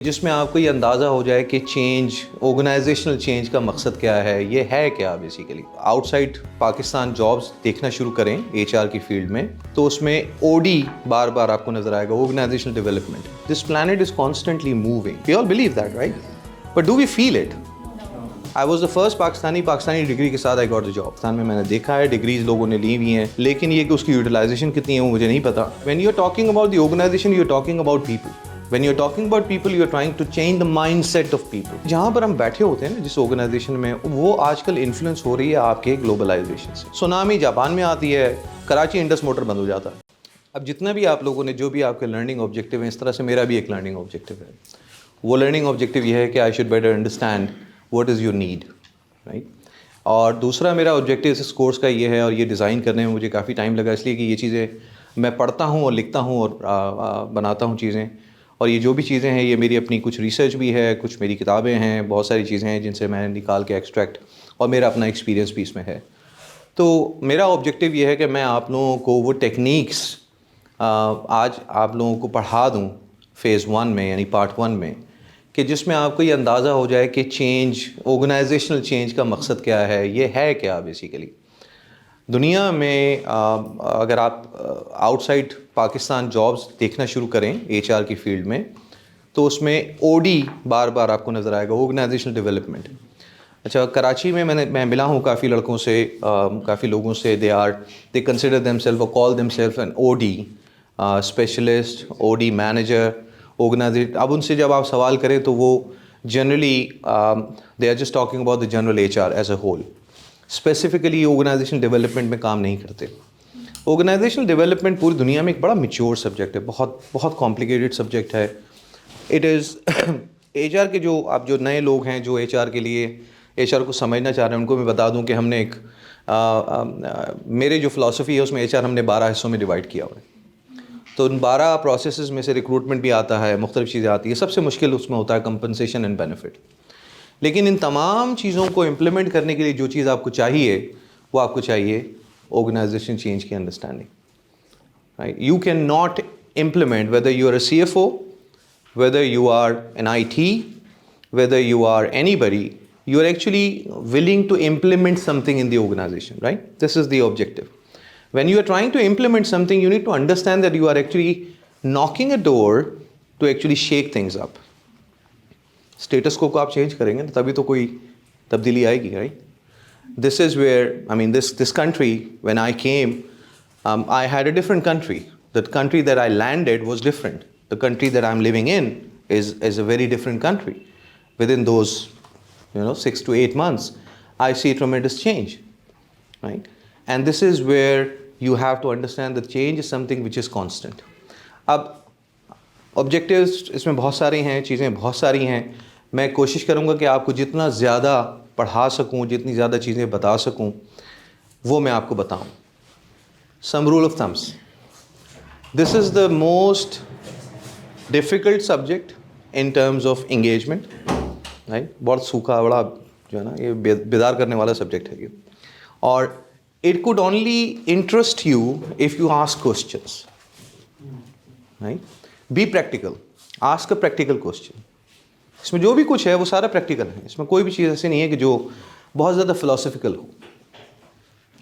जिसमें आपको ये अंदाज़ा हो जाए कि चेंज, ऑर्गेनाइजेशनल चेंज का मकसद क्या है, ये है क्या बेसिकली। आउटसाइड पाकिस्तान जॉब्स देखना शुरू करें एचआर की फील्ड में, तो उसमें ओडी बार बार आपको नजर आएगा, organisational development. This planet is constantly moving, we all believe that, right? But do we feel it? I was the first Pakistani degree के साथ I got the job. Pakistan में मैंने देखा है डिग्रीज लोगों ने ली हुई हैं, लेकिन ये कि उसकी यूटिलाइजेशन कितनी है वो मुझे नहीं पता। When you are talking about the organisation, you are talking about people. When you're talking about people, you're trying to change the mindset of people. जहाँ पर हम बैठे होते हैं ना जिस ऑर्गेनाइजेशन में, वो आजकल इन्फ्लुएंस हो रही है आपके ग्लोबलाइजेशन से। सुनामी जापान में आती है, कराची इंडस मोटर बंद हो जाता है। अब जितना भी आप लोगों ने जो भी आपके लर्निंग ऑब्जेक्टिव है, इस तरह से मेरा भी एक लर्निंग ऑब्जेक्टिव है। वो लर्निंग ऑब्जेक्टिव ये है कि I should better understand what is your need, right. और दूसरा मेरा ऑब्जेक्टिव इस कोर्स का ये है, और ये डिज़ाइन करने में मुझे काफ़ी टाइम लगा, इसलिए कि ये चीज़ें मैं पढ़ता हूँ और लिखता हूँ और बनाता हूँ चीज़ें। और ये जो भी चीज़ें हैं, ये मेरी अपनी कुछ रिसर्च भी है, कुछ मेरी किताबें हैं, बहुत सारी चीज़ें हैं जिनसे मैंने निकाल के एक्सट्रैक्ट, और मेरा अपना एक्सपीरियंस भी इसमें है। तो मेरा ऑब्जेक्टिव ये है कि मैं आप लोगों को वो टेक्निक्स आज आप लोगों को पढ़ा दूँ फ़ेज़ 1 में, यानी पार्ट 1 में, कि जिसमें आपको ये अंदाज़ा हो जाए कि चेंज, ऑर्गेनाइजेशनल चेंज का मकसद क्या है, ये है क्या बेसिकली। दुनिया में अगर आप आउटसाइड पाकिस्तान जॉब्स देखना शुरू करें एचआर की फील्ड में, तो उसमें ओडी बार बार आपको नज़र आएगा, ऑर्गेनाइजेशनल डेवलपमेंट। अच्छा, कराची में मैं मिला हूँ काफ़ी लड़कों से, काफ़ी लोगों से। दे कंसिडर देमसेल्फ और call themselves an OD specialist, OD manager, organisation. अब उनसे जब आप सवाल करें तो वो generally they are just talking about the general HR as a whole, specifically organisation development में काम नहीं करते। ऑर्गेनाइजेशनल डेवलपमेंट पूरी दुनिया में एक बड़ा मैच्योर सब्जेक्ट है, बहुत बहुत कॉम्प्लिकेटेड सब्जेक्ट है। इट इज़ एचआर के जो नए लोग हैं जो एचआर के लिए एचआर को समझना चाह रहे हैं, उनको मैं बता दूं कि हमने एक मेरे जो फ़िलासफ़ी है उसमें एचआर हमने 12 हिस्सों में डिवाइड किया हुआ है। तो उन 12 प्रोसेसेस में से रिक्रूटमेंट भी आता है, मुख्तलिफ चीज़ें आती है। सबसे मुश्किल उसमें होता है कंपनसेशन एंड बेनिफिट। लेकिन इन तमाम चीज़ों को इम्प्लीमेंट करने के लिए जो चीज़ आपको चाहिए, वो आपको चाहिए ऑर्गेनाइजेशन चेंज की understanding, right. You can not implement, whether you are a CFO, whether you are an IT, whether you are anybody, you are actually willing to implement something in the organization, right? This is the objective. When you are trying to implement something, you need to understand that you are actually knocking a door to actually shake things up. Status को आप change करेंगे ना, तभी तो कोई तब्दीली आएगी, right. This is where, I mean this country, when I came, I had a different country. The country that I landed was different. The country that I am living in is a very different country. Within those 6 to 8 months, I see tremendous change, right? And this is where you have to understand that change is something which is constant. अब objectives इसमें बहुत सारे हैं, चीज़ें बहुत सारी हैं। मैं कोशिश करूँगा कि आपको जितना ज़्यादा पढ़ा सकूँ, जितनी ज़्यादा चीज़ें बता सकूँ, वो मैं आपको बताऊँ। Some rule of thumbs. This is the most difficult subject in terms of engagement, right. बहुत सूखा, बड़ा जो है ना, ये बेदार करने वाला सब्जेक्ट है ये। और it could only interest you if you ask questions, right. Be practical, ask a practical question. इसमें जो भी कुछ है वो सारा प्रैक्टिकल है। इसमें कोई भी चीज़ ऐसी नहीं है कि जो बहुत ज़्यादा फ़िलासफ़िकल हो,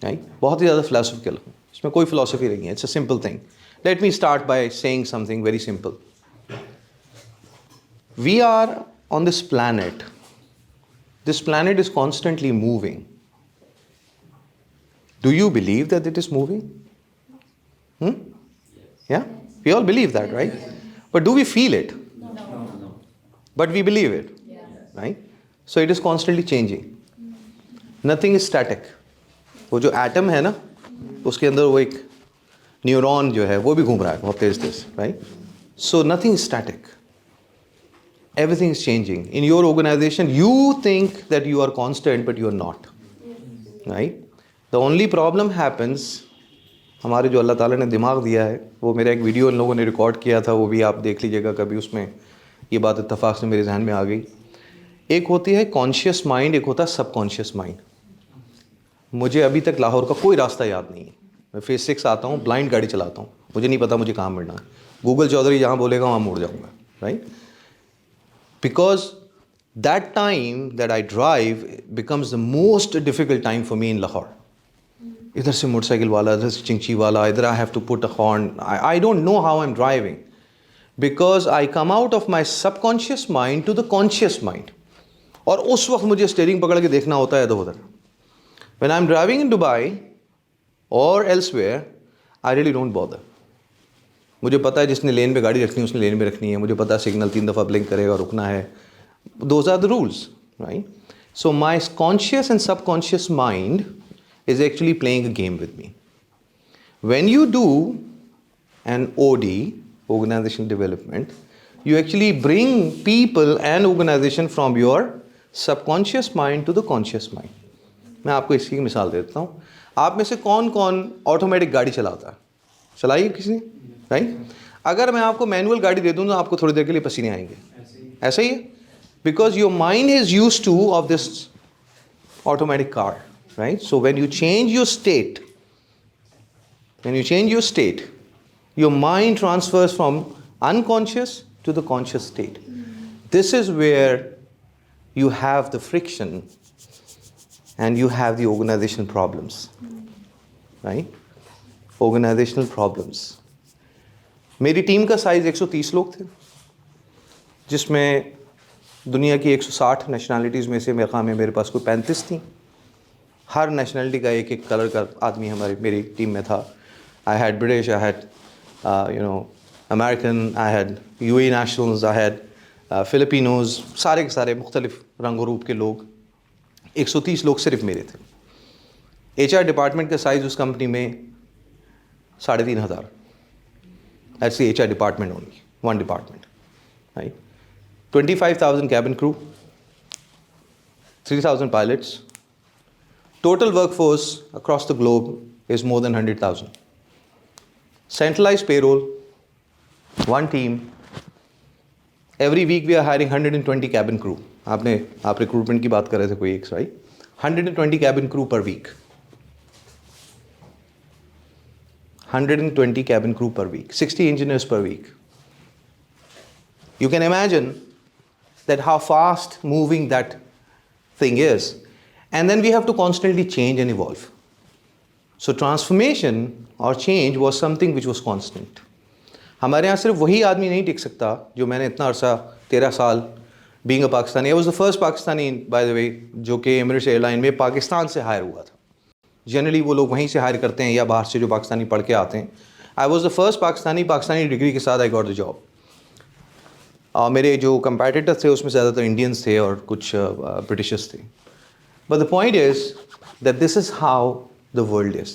राइट, बहुत ही ज़्यादा फ़िलासफ़िकल हो। इसमें कोई फ़िलासफ़ी नहीं है, it's a simple thing. Let me start by saying something very simple. We are on this planet is constantly moving. Do you believe that it is moving? Yeah, we all believe that, right? But do we feel it? No. But we believe it, right? So it is constantly changing. Nothing is static. वो जो atom है ना, उसके अंदर वो एक neuron जो है वो भी घूम रहा है बहुत तेज, right? So nothing is static. Everything is changing. In your organization, you think that you are constant, but you are not. Right? The only problem happens, हमारे जो अल्लाह ताला ने दिमाग दिया है, वो मेरा एक वीडियो इन लोगों ने रिकॉर्ड किया था, वो भी आप देख लीजिएगा कभी। उसमें ये बात इत्तफाक से मेरे जहन में आ गई। एक होती है कॉन्शियस माइंड, एक होता है सबकॉन्शियस माइंड। मुझे अभी तक लाहौर का कोई रास्ता याद नहीं है। मैं फ़ेज़ 6 आता हूँ, ब्लाइंड गाड़ी चलाता हूँ, मुझे नहीं पता मुझे कहाँ मुड़ना है। गूगल चौधरी जहाँ बोलेगा वहाँ मुड़ जाऊँगा, right. because that time that I drive becomes the most difficult time for me in Lahore. इधर से मोटरसाइकिल वाला, इधर से चिंची वाला, इधर I have to put a horn. I don't know how I'm driving because I come out of my subconscious mind to the conscious mind. और उस वक्त मुझे स्टीयरिंग पकड़ के देखना होता है इधर उधर. When I'm driving in Dubai or elsewhere, I really don't bother. मुझे पता है जिसने लेन में गाड़ी रखनी है उसने लेन में रखनी है. मुझे पता है सिग्नल 3 दफ़ा ब्लिंक करेगा और रुकना है. Those are the rules, right? So my conscious and subconscious mind is actually playing a game with me. When you do an OD, organizational development, you actually bring people and organization from your subconscious mind to the conscious mind. मैं आपको इसकी एक मिसाल देता हूँ. आप में से कौन कौन ऑटोमेटिक गाड़ी चलाता है? चलाई किसी ने? राइट? अगर मैं आपको मैनुअल गाड़ी दे दूँ तो आपको थोड़ी देर के लिए पसीने आएंगे. ऐसा ही है? Because your mind is used to of this automatic car, right? So when you change your state, your mind transfers from unconscious to the conscious state. This is where you have the friction and you have the organizational problems, right? Organizational problems. मेरी team का size 130 लोग थे, जिसमें दुनिया की 160 nationalities में से मेरे ख्याल में मेरे पास कोई 35 थी. हर नेशनलिटी का एक एक कलर का आदमी मेरी टीम में था. I had British, I had American, I had UAE nationals, I had Filipinos, सारे के सारे मुख्तलिफ रंग रूप के लोग. 130 लोग सिर्फ मेरे थे. HR डिपार्टमेंट का साइज़ उस कंपनी में 3,500. That's the HR department only, one department, right? 25,000 cabin crew, 3,000 pilots. Total workforce across the globe is more than 100,000. Centralized payroll, one team. Every week we are hiring 120 cabin crew. आप recruitment की बात कर रहे थे कोई एक, right? 120 cabin crew per week. 120 cabin crew per week. 60 engineers per week. You can imagine that how fast moving that thing is. And then we have to constantly change and evolve. So transformation or change was something which was constant. हमारे यहाँ सिर्फ वही आदमी नहीं टिक सकता जो मैंने इतना अरसा 13 साल being a Pakistani. I was the first Pakistani, by the way, जो कि Emirates Airline में पाकिस्तान से हायर हुआ था. जनरली वो लोग वहीं से हायर करते हैं या बाहर से जो पाकिस्तानी पढ़ के आते हैं. I was the first Pakistani degree के साथ I got the job. मेरे जो कंपेटिटर थे उसमें ज़्यादातर इंडियंस थे और कुछ ब्रिटिशर्स थे. But the point is that this is how the world is.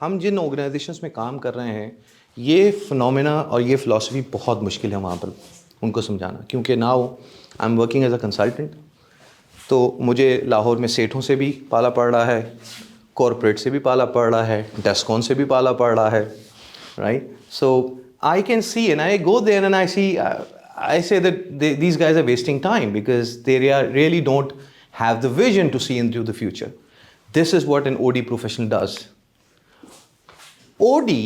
हम जिन ऑर्गेनाइजेशंस में काम कर रहे हैं ये फिनोमेना और ये फ़िलासफ़ी बहुत मुश्किल है वहाँ पर उनको समझाना, क्योंकि now I am working as a consultant. तो मुझे लाहौर में सेठों से भी पाला पड़ रहा है, कॉरपोरेट से भी पाला पड़ रहा है, डेस्कॉन से भी पाला पड़ रहा है, right? So I can see, and I go there and I see, I say that these guys are wasting time because they really don't have the vision to see into the future. This is what an OD professional does. OD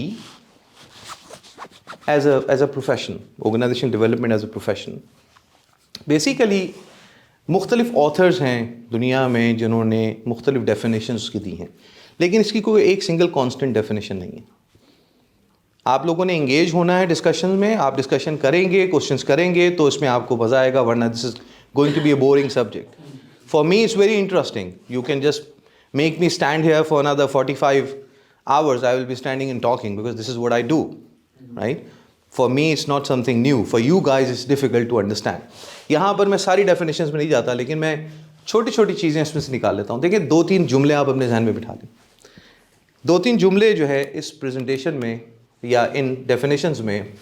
as a profession, organization development as a profession, basically मुख्तलिफ authors हैं दुनिया में जिन्होंने मुख्तलिफ definitions की दी हैं, लेकिन इसकी कोई एक single constant definition नहीं है. आप लोगों ने इंगेज होना है डिस्कशन में. आप डिस्कशन करेंगे, क्वेश्चंस करेंगे तो इसमें आपको मज़ा आएगा, वरना this is going to be a boring subject. For me it's very interesting. You can just make me stand here for another 45 hours. I will be standing and talking because this is what I do, right? For me it's not something new. For you guys it's difficult to understand. यहाँ पर मैं सारी definitions में नहीं जाता, लेकिन मैं छोटी छोटी चीज़ें इसमें से निकाल लेता हूँ. देखिए 2-3 जुमले आप अपने जहन में बिठा लें. 2-3 जुमले जो है इस प्रेजेंटेशन में या इन डेफिनेशंस में,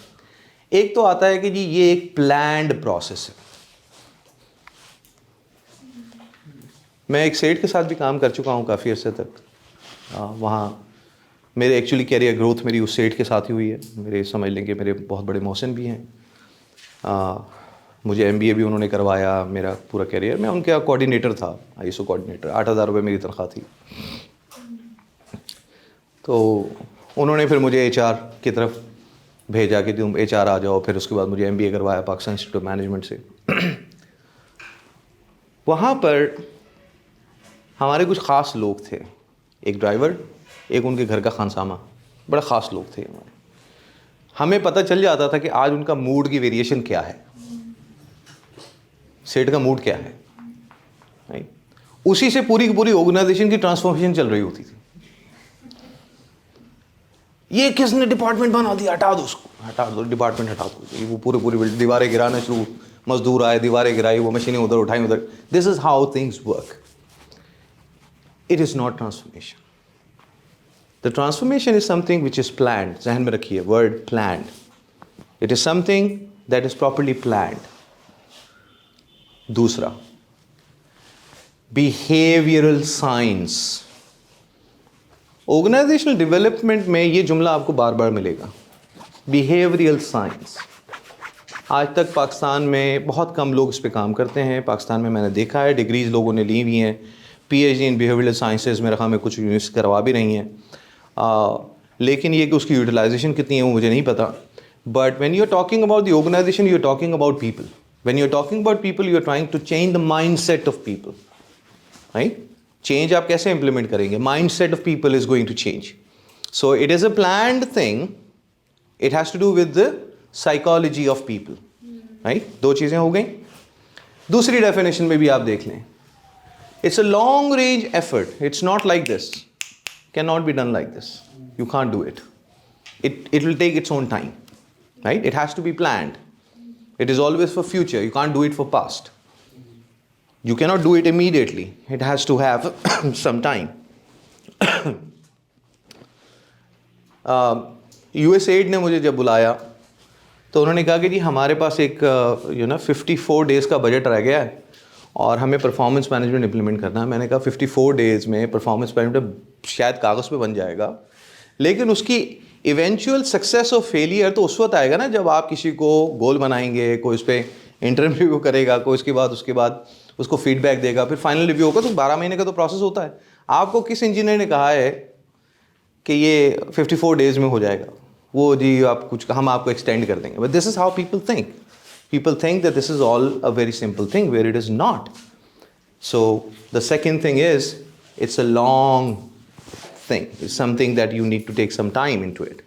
एक तो आता है कि जी ये एक प्लान्ड प्रोसेस है. मैं एक सेठ के साथ भी काम कर चुका हूँ काफ़ी अर्से तक. वहाँ मेरे एक्चुअली कैरियर ग्रोथ मेरी उस सेठ के साथ ही हुई है. मेरे समझ लें कि मेरे बहुत बड़े मोहसिन भी हैं. मुझे MBA भी उन्होंने करवाया. मेरा पूरा कैरियर मैं उनके कोऑर्डिनेटर था, ISO कोऑर्डिनेटर. 8,000 रुपये मेरी तनख्वाह थी. तो उन्होंने फिर मुझे HR की तरफ भेजा कि तुम HR आ जाओ, फिर उसके बाद मुझे MBA करवाया पाकिस्तान इंस्टीट्यूट ऑफ मैनेजमेंट से। वहाँ पर हमारे कुछ ख़ास लोग थे, एक ड्राइवर, एक उनके घर का खानसामा, बड़ा ख़ास लोग थे हमारे। हमें पता चल जाता था कि आज उनका मूड की वेरिएशन क्या है, सेठ का मूड क्या है, राइट। उसी से पूरी की पूरी ऑर्गेनाइजेशन की ट्रांसफॉर्मेशन चल रही होती थी। ये किसने डिपार्टमेंट बना दिया, हटा दो उसको, हटा दो डिपार्टमेंट, हटा दो। वो पूरी दीवारें गिराना शुरू, मजदूर आए, दीवारें गिराई, वो मशीनें उधर उठाई उधर। This is how things work. It is not transformation. The transformation is something which is planned. जहन में रखिए word planned. It is something that is properly planned. दूसरा, बिहेवियरल साइंस। ऑर्गेनाइजेशनल डेवलपमेंट में ये जुमला आपको बार बार मिलेगा, बिहेवियरल साइंस। आज तक पाकिस्तान में बहुत कम लोग इस पे काम करते हैं। पाकिस्तान में मैंने देखा है डिग्रीज लोगों ने ली हुई हैं, PhD इन बिहेवियरल साइंसेज मेरे ख्याल में कुछ यूनिवर्सिटी करवा भी रही हैं, लेकिन ये कि उसकी यूटिलाइजेशन कितनी है वो मुझे नहीं पता। But when you are talking about the organisation, you are talking about people. When you are talking about people, you are trying to change the mind set of people, right. Change आप कैसे implement करेंगे? Mind set of people is going to change. So it is a planned thing. It has to do with the psychology of people, right. दो चीज़ें हो गई। दूसरी definition में भी आप देख लें, it's a long range effort. It's not like this, can not be done like this, you can't do it. It will take its own time, right? It has to be planned. It is always for future. You can't do it for past. You cannot do it immediately. It has to have some time. USAID ने मुझे जब बुलाया तो उन्होंने कहा कि जी हमारे पास एक 54 डेज़ का बजट रह गया है और हमें परफॉर्मेंस मैनेजमेंट इम्प्लीमेंट करना है। मैंने कहा 54 डेज़ में परफॉर्मेंस मैनेजमेंट शायद कागज़ पे बन जाएगा, लेकिन उसकी इवेंचुअल सक्सेस और फेलियर तो उस वक्त आएगा ना जब आप किसी को गोल बनाएंगे, कोई उस पर इंटरव्यू करेगा, कोई उसके बाद उसको फीडबैक देगा, फिर फाइनल रिव्यू होगा। तो 12 महीने का तो प्रोसेस होता है। आपको किस इंजीनियर ने कहा है कि ये 54 डेज़ में हो जाएगा? वो जी आप कुछ, हम आपको एक्सटेंड कर देंगे। But this is how people think. People think that this is all a very simple thing, where it is not. So the second thing is, it's a long thing. It's something that you need to take some time into it.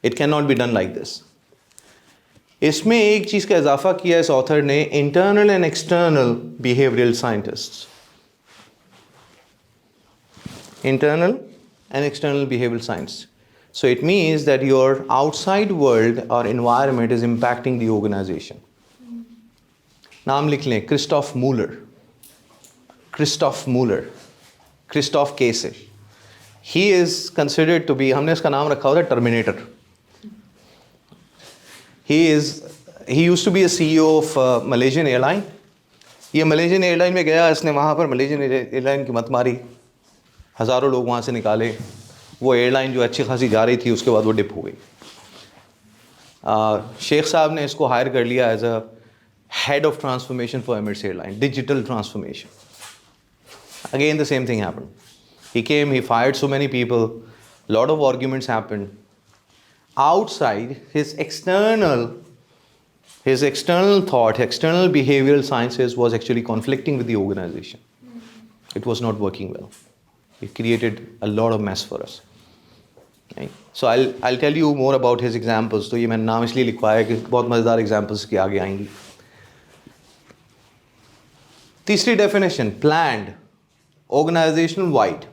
It cannot be done like this. इसमें एक चीज़ का इजाफा किया इस author ने, internal and external behavioral scientists. Internal and external behavioral science. So it means that your outside world or environment is impacting the organization. नाम लिख लें, क्रिस्टोफ मूलर, क्रिस्टोफ केसे। He is considered to be, हमने उसका नाम रखा हुआ था terminator. He used to be a CEO of Malaysian airline. ये मलेशियन एयरलाइन में गया, इसने वहाँ पर मलेशियन एयरलाइन की मत मारी, हज़ारों लोग वहाँ से निकाले। वो एयरलाइन जो अच्छी खासी जा रही थी उसके बाद वो डिप हो गई। शेख साहब ने इसको हायर कर लिया as a head of transformation for Emirates Airline, digital transformation. Again, the same thing happened. He came, he fired so many people, lot of arguments happened. Outside, his external thought, external behavioral sciences was actually conflicting with the organization. It was not working well. It created a lot of mess for us. Right? So I'll tell you more about his examples. तो ये मैंने नाम इसलिए लिखवाया कि बहुत मज़ेदार examples के आगे आएंगी। तीसरी definition, planned, organizational wide,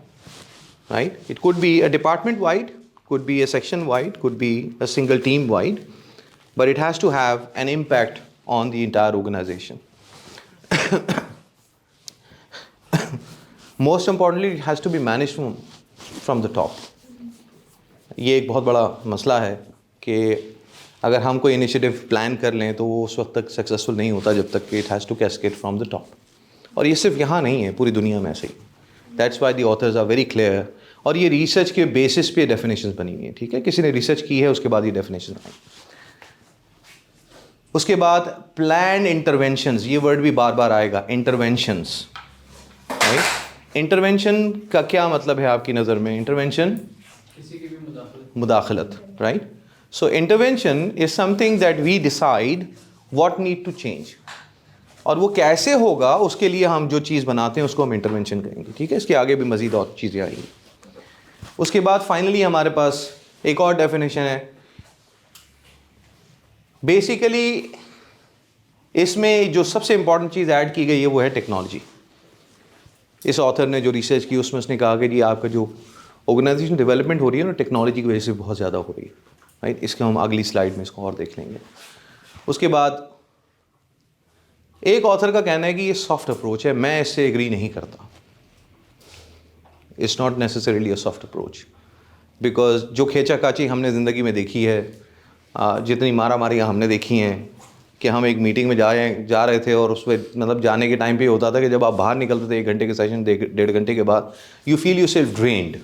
right? It could be a department wide, could be a section wide, could be a single team wide, but it has to have an impact on the entire organization. Most importantly, it has to be managed from the top. ये एक बहुत बड़ा मसला है कि अगर हम कोई इनिशिएटिव प्लान कर लें तो वो उस वक्त तक सक्सेसफुल नहीं होता जब तक कि it has to cascade from the top. और ये सिर्फ यहाँ नहीं है, पूरी दुनिया में ऐसे ही। That's why the authors are very clear. और ये रिसर्च के बेसिस पे डेफिनेशंस बनी हुई हैं, ठीक है। किसी ने रिसर्च की है उसके बाद ये डेफिनेशन आई। उसके बाद प्लान इंटरवेंशंस, ये वर्ड भी बार बार आएगा, इंटरवेंशंस, राइट। इंटरवेंशन का क्या मतलब है आपकी नज़र में? इंटरवेंशन किसी की भी मुदाखलत, right. So intervention is something that we decide what need to change, और वो कैसे होगा उसके लिए हम जो चीज़ बनाते हैं उसको हम इंटरवेंशन कहेंगे, ठीक है। इसके आगे भी मज़ीद और चीज़ें आएंगी। उसके बाद फाइनली हमारे पास एक और डेफिनेशन है। बेसिकली इसमें जो सबसे इंपॉर्टेंट चीज़ ऐड की गई है वो है टेक्नोलॉजी। इस ऑथर ने जो रिसर्च की उसमें उसने कहा कि जी आपका जो ऑर्गेनाइजेशन डेवलपमेंट हो रही है ना, टेक्नोलॉजी की वजह से बहुत ज़्यादा हो रही है, राइट। इसके हम अगली स्लाइड में इसको और देख लेंगे। उसके बाद एक ऑथर का कहना है कि ये सॉफ्ट अप्रोच है, मैं इससे एग्री नहीं करता। It's not necessarily a soft approach, because जो खेचा काची हमने ज़िंदगी में देखी है, जितनी मारा मारियाँ हमने देखी हैं कि हम एक मीटिंग में जा रहे थे और उसमें मतलब जाने के टाइम पे होता था कि जब आप बाहर निकलते थे 1 घंटे के सेशन 1.5 घंटे के बाद, you feel you self drained,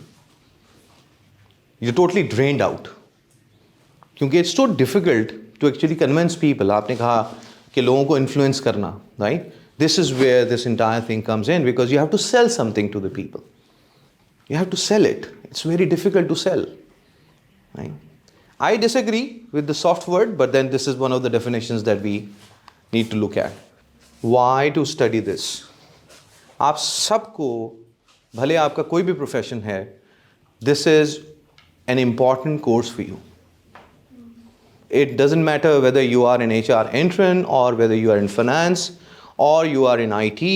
you totally drained out, क्योंकि it's so difficult to actually convince people. आपने कहा कि लोगों को इन्फ्लुएंस करना, right. This is where this entire thing comes in, because you have to sell something to the people, you have to sell it. It's very difficult to sell, right? I disagree with the soft word, but then this is one of the definitions that we need to look at. Why to study this? आप सबको, भले आपका कोई भी profession है, this is an important course for you. It doesn't matter whether you are an HR intern or whether you are in finance or you are in IT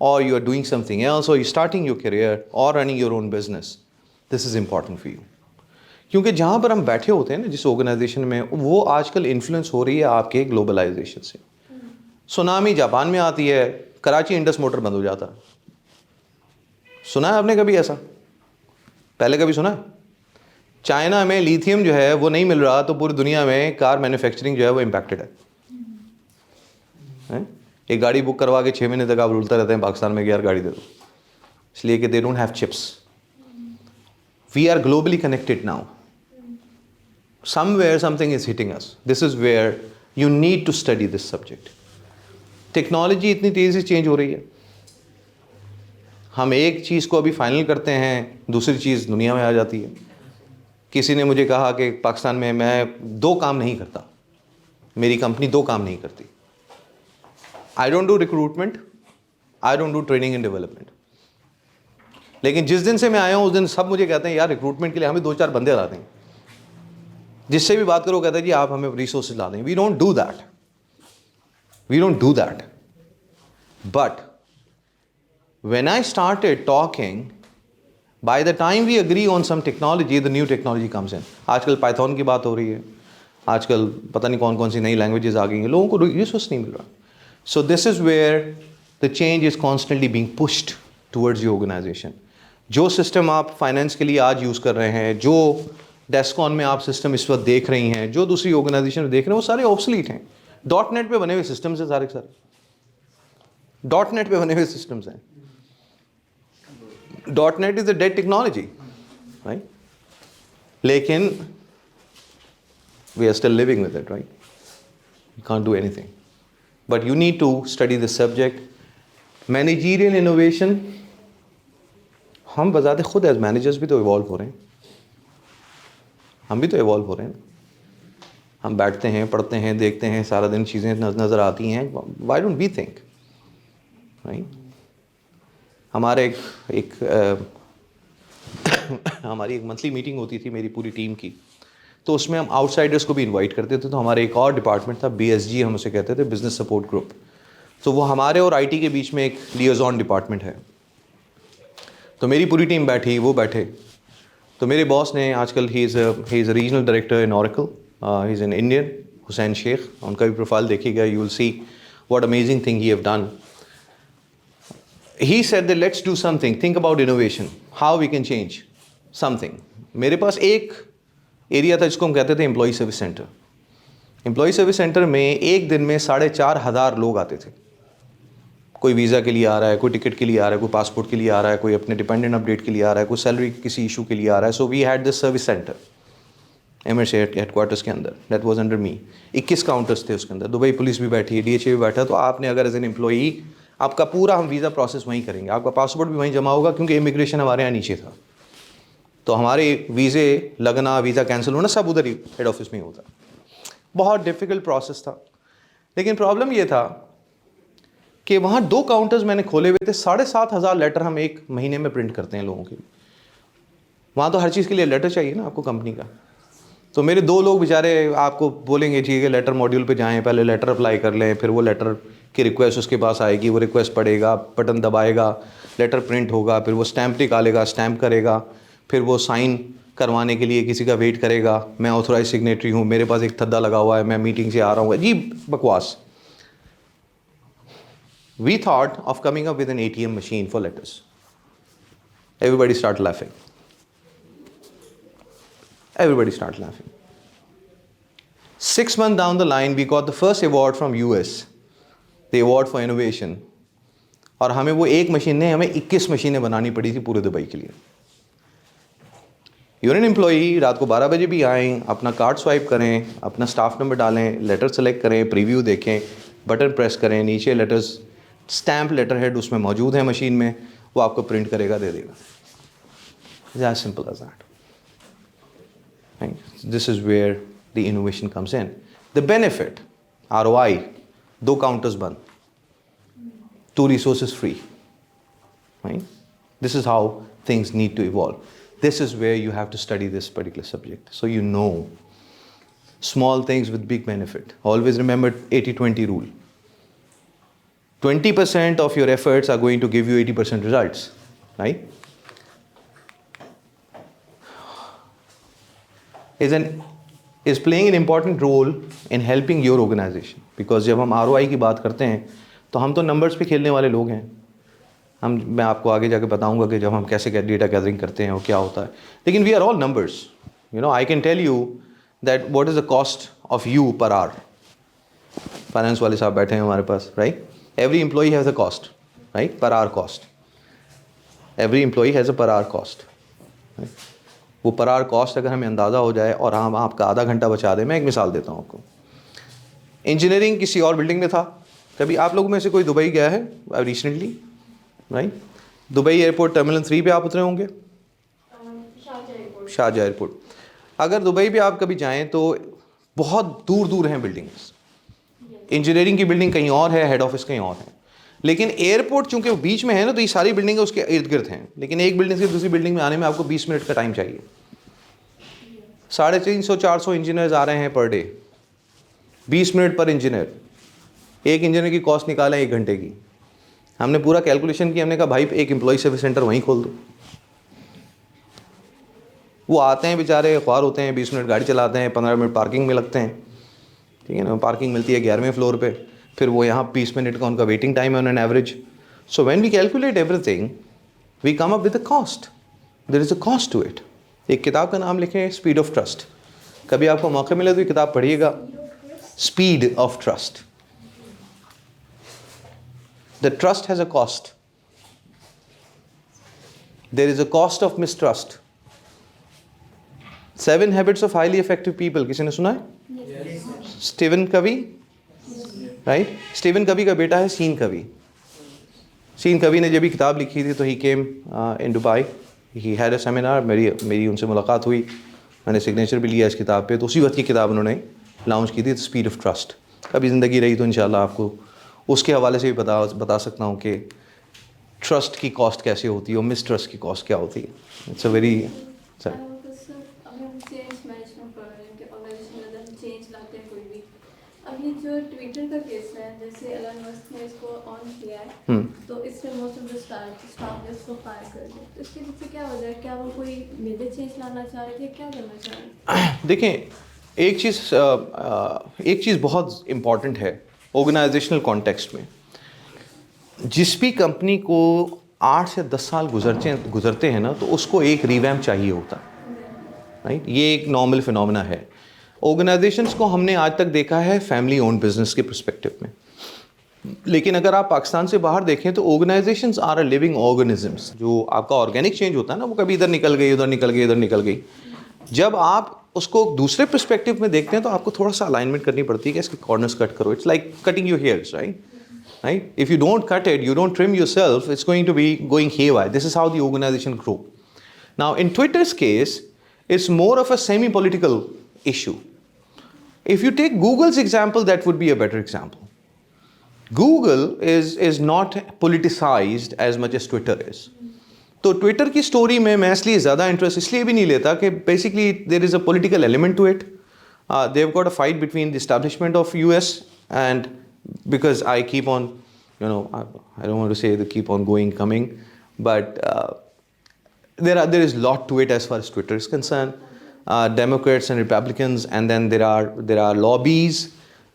or you are doing something else or you're starting your career or running your own business. This is important for you. क्योंकि जहाँ पर हम बैठे होते हैं ना जिस organisation में, वो आजकल इन्फ्लुएंस हो रही है आपके ग्लोबलाइजेशन से। सुनामी जापान में आती है, कराची इंडस मोटर बंद हो जाता है। सुना है आपने कभी ऐसा? पहले कभी सुना है? चाइना में लिथियम जो है वो नहीं मिल रहा तो पूरी दुनिया में कार मैन्युफैक्चरिंग जो है वो इम्पैक्टेड है? एक गाड़ी बुक करवा के 6 महीने तक आप रुलते रहते हैं पाकिस्तान में कि यार गाड़ी दे दो, इसलिए कि they don't have chips. We are globally connected now, somewhere something is hitting us. This is where you need to study this subject. Technology इतनी तेज़ी से चेंज हो रही है, हम एक चीज़ को अभी फाइनल करते हैं, दूसरी चीज़ दुनिया में आ जाती है। किसी ने मुझे कहा कि पाकिस्तान में मैं 2 काम नहीं करता, मेरी कंपनी 2 काम नहीं करती। I don't do recruitment, I don't do training and development. लेकिन जिस दिन से मैं आया हूँ उस दिन सब मुझे कहते हैं यार रिक्रूटमेंट के लिए हमें 2-4 बंदे ला दें। जिससे भी बात करो कहता है जी आप हमें रिसोर्सेज ला दें। We don't do that. We don't do that. But when I started talking, by the time we agree on some technology, the new technology comes in. आजकल पाइथन की बात हो रही है, आजकल पता नहीं कौन कौन सी नई लैंग्वेजेस आ गई हैं, लोगों को रिसोर्स नहीं मिल रहा। So this is where the change is constantly being pushed towards the organization. जो सिस्टम आप फाइनेंस के लिए आज यूज़ कर रहे हैं, जो डेस्कॉन में आप सिस्टम इस वक्त देख रही हैं, जो दूसरी ऑर्गेनाइजेशन में देख रहे हैं, वो सारे ऑब्सलीट हैं। .NET पे बने हुए सिस्टम्स हैं सारे के सारे, .NET पे बने हुए सिस्टम्स हैं। .NET is a dead technology, right? लेकिन we are still living with it, right? You can't do anything. But you need to study this subject. Managerial innovation, हम बजाते खुद एज मैनेजर्स भी तो इवॉल्व हो रहे हैं, हम भी तो इवॉल्व हो रहे हैं। हम बैठते हैं, पढ़ते हैं, देखते हैं, सारा दिन चीज़ें नज़र आती हैं। Why don't we think, right? हमारे हमारी एक मंथली मीटिंग होती थी मेरी पूरी टीम की, तो उसमें हम आउटसाइडर्स को भी इनवाइट करते थे। तो हमारे एक और डिपार्टमेंट था, BSG हम उसे कहते थे, बिजनेस सपोर्ट ग्रुप। तो वो हमारे और IT के बीच में एक लिएजॉन डिपार्टमेंट है। तो मेरी पूरी टीम बैठी, वो बैठे। तो मेरे बॉस ने आजकल he is a regional director in Oracle, he is an Indian, Hussain Sheikh. उनका भी प्रोफाइल देखिएगा, you will see what amazing thing he have done. He said that let's do something, think about innovation, how we can change something. मेरे पास एक area था जिसको हम कहते थे employee service centre. Employee service centre में एक दिन में 4,500 लोग आते थे। कोई वीज़ा के लिए आ रहा है, कोई टिकट के लिए आ रहा है, कोई पासपोर्ट के लिए आ रहा है, कोई अपने डिपेंडेंट अपडेट के लिए आ रहा है, कोई सैलरी किसी इशू के लिए आ रहा है। So we had this service centre MS headquarters के अंदर, that was under me. 21 counters थे उसके अंदर, दुबई पुलिस भी बैठी है, DHA भी बैठा। तो आपने अगर एज एन एम्प्लॉई, आपका पूरा हम वीज़ा प्रोसेस वहीं करेंगे, आपका पासपोर्ट भी वहीं जमा होगा, क्योंकि इमिग्रेशन हमारे यहाँ नीचे था। तो हमारे वीज़े लगना, वीज़ा कैंसिल होना सब उधर ही हेड ऑफिस में ही होता। बहुत डिफ़िकल्ट प्रोसेस था, लेकिन प्रॉब्लम ये था कि वहाँ 2 काउंटर्स मैंने खोले हुए थे, 7,500 लेटर हम एक महीने में प्रिंट करते हैं लोगों के। वहाँ तो हर चीज़ के लिए लेटर चाहिए ना आपको कंपनी का। तो मेरे 2 लोग बेचारे आपको बोलेंगे ठीक है लेटर मॉड्यूल पे जाएं, पहले लेटर अप्लाई कर लें, फिर वो लेटर की रिक्वेस्ट उसके पास आएगी, वो रिक्वेस्ट पढ़ेगा, बटन दबाएगा, लेटर प्रिंट होगा, फिर वो स्टैंप निकालेगा, स्टैंप करेगा, फिर वो साइन करवाने के लिए किसी का वेट करेगा। मैं ऑथोराइज सिग्नेटरी हूँ, मेरे पास एक थद्दा लगा हुआ है, मैं मीटिंग से आ रहा हूँ, अजीब बकवास। We thought of coming up with an ATM machine for letters. Everybody started laughing. Everybody started laughing. 6 months down the line, we got the first award from US, the award for innovation. और हमें वो एक machine ने हमें 21 मशीनें बनानी पड़ी थी पूरे दुबई के लिए। You're an employee, रात को 12 बजे भी आएँ, अपना कार्ड स्वाइप करें, अपना स्टाफ नंबर डालें, लेटर सेलेक्ट करें, प्रीव्यू देखें, बटन प्रेस करें, नीचे लेटर्स स्टैम्प लेटर हेड उसमें मौजूद है मशीन में, वो आपको प्रिंट करेगा, दे देगा। It's as simple as that. Right? This is where the innovation comes in. The benefit, ROI, 2 counters बंद, 2 resources free. Right? This is how things need to evolve. This is where you have to study this particular subject, so you know small things with big benefit. Always remember 80-20 rule. 20% of your efforts are going to give you 80% results, right? Is playing an important role in helping your organization, because जब हम ROI की बात करते हैं तो हम तो numbers पे खेलने वाले लोग हैं। मैं आपको आगे जाके बताऊंगा कि जब हम कैसे डेटा गैदरिंग करते हैं वो क्या होता है, लेकिन we are all numbers. You know, I can tell you that what is the cost of you per hour. Finance वाले साहब बैठे हैं हमारे पास, right? Every employee has a cost, right? Per hour cost. Every employee has a per hour cost. Right? वो per hour cost अगर हमें अंदाज़ा हो जाए और हम आपका आधा घंटा बचा दें। मैं एक मिसाल देता हूँ आपको। इंजीनियरिंग किसी और बिल्डिंग में था, कभी आप लोगों में से कोई दुबई गया है recently, right? Dubai airport terminal 3 पे आप उतरे होंगे, शारजाह एयरपोर्ट। अगर दुबई पे आप कभी जाएँ तो बहुत दूर दूर हैं बिल्डिंग्स। इंजीनियरिंग की बिल्डिंग कहीं और है, हेड ऑफिस कहीं और है, लेकिन एयरपोर्ट चूंकि वो बीच में है ना, तो ये सारी बिल्डिंगें उसके इर्द गिर्द हैं, लेकिन एक बिल्डिंग से दूसरी बिल्डिंग में आने में आपको 20 मिनट का टाइम चाहिए। 350-400 इंजीनियर्स आ रहे हैं पर डे, 20 मिनट पर इंजीनियर। एक इंजीनियर की कॉस्ट निकालें 1 घंटे की। हमने पूरा कैलकुलेशन किया, हमने कहा भाई एक एम्प्लॉय सर्विस सेंटर वहीं खोल दो। वो आते हैं बेचारे, ख्वार होते हैं, 20 मिनट गाड़ी चलाते हैं, 15 मिनट पार्किंग में लगते हैं, ठीक है ना। पार्किंग मिलती है 11वें फ्लोर पे, फिर वो यहाँ 20 मिनट का उनका वेटिंग टाइम है on an average. So when we calculate everything we come up with a cost, there is a cost to it. एक किताब का नाम लिखें, स्पीड ऑफ ट्रस्ट। कभी आपको मौका मिले तो ये किताब पढ़िएगा, speed of trust. The trust has a cost, there is a cost of mistrust. 7 habits of highly effective people, किसी ने सुना है? स्टीवन कवी, राइट? स्टीवन कवी का बेटा है सीन कवी। सीन कवी ने जब भी किताब लिखी थी तो he came in Dubai, he had a seminar. मेरी उनसे मुलाकात हुई, मैंने सिग्नेचर भी लिया इस किताब पे। तो उसी वक्त की किताब उन्होंने लॉन्च की थी, स्पीड ऑफ ट्रस्ट। कभी ज़िंदगी रही तो इंशाल्लाह आपको उसके हवाले से भी बता सकता हूँ कि ट्रस्ट की कॉस्ट कैसे होती है और मिस ट्रस्ट की कॉस्ट क्या होती है। इट्स अ वेरी अभी जो ट्विटर का केस है, जैसे एलन मस्क ने इसको ऑन किया है, तो इससे मोस्ट ऑफ द स्टाफ ने इसको फायर कर दिया। तो इसके पीछे क्या वजह है? क्या वो कोई मेजर चेंज लाना चाह रहे थे, क्या करना चाह रहे थे? देखें, एक चीज़ बहुत इम्पॉर्टेंट है ऑर्गेनाइजेशनल कॉन्टेक्स्ट में। जिस भी कंपनी को 8 से 10 साल गुजरते हैं ना, तो उसको एक रिवैम्प चाहिए होता है, राइट? ये एक नॉर्मल फिनोमेना है। ऑर्गेनाइजेशंस को हमने आज तक देखा है फैमिली ओन बिजनेस के पर्सपेक्टिव में, लेकिन अगर आप पाकिस्तान से बाहर देखें तो organisations are a living organisms. जो आपका ऑर्गेनिक चेंज होता है ना, वो कभी इधर निकल गई, उधर निकल गई, इधर निकल गई। जब आप उसको दूसरे पर्सपेक्टिव में देखते हैं तो आपको थोड़ा सा अलाइनमेंट करनी पड़ती है कि इसके कॉर्नर्स कट करो। It's like cutting your hairs, right? If you don't cut it, you don't trim yourself, it's going to be going haywire. This is how the organisation grow. Now, in Twitter's case, it's more of a semi-political issue. If you take Google's example, that would be a better example. Google is not politicized as much as Twitter is. तो Twitter की story में मैं इसलिए ज़्यादा interest इसलिए भी नहीं लेता कि basically there is a political element to it. They have got a fight between the establishment of US and because I keep on, I don't want to say they keep on coming, but there is a lot to it as far as Twitter is concerned. Democrats and Republicans, and then there are lobbies,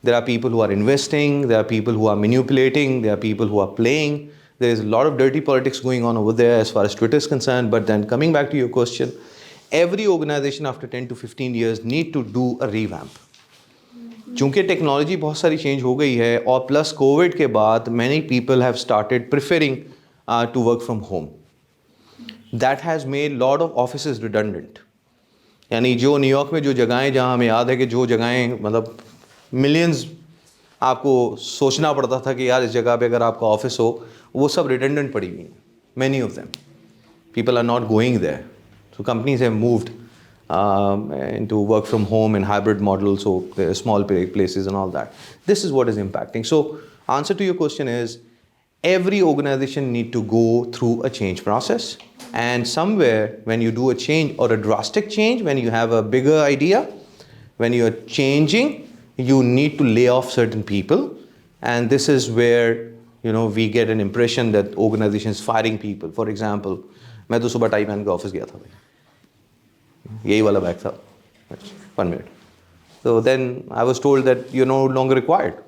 there are people who are investing, there are people who are manipulating, there are people who are playing. There is a lot of dirty politics going on over there as far as Twitter is concerned. But then coming back to your question, every organization after 10 to 15 years need to do a revamp. चूँकि technology बहुत सारी change हो गई है और plus covid के बाद many people have started preferring to work from home. That has made lot of offices redundant. यानी जो न्यूयॉर्क में जो जगहें जहाँ हमें याद है कि जो जगहें मतलब मिलियंस आपको सोचना पड़ता था कि यार इस जगह पे अगर आपका ऑफिस हो, वो सब रिडंडेंट पड़ी हुई हैं. Many of them people are not going there. So companies have moved into work from home and hybrid models, so there are small places and all that. This is what is impacting. So answer to your question is, every organization need to go through a change process, and somewhere when you do a change or a drastic change, when you have a bigger idea, when you are changing, you need to lay off certain people, and this is where we get an impression that organizations firing people. For example, मैं तो सुबह tie पहन के office गया था भाई, यही वाला बैग था. 1 minute. So then I was told that you're no longer required.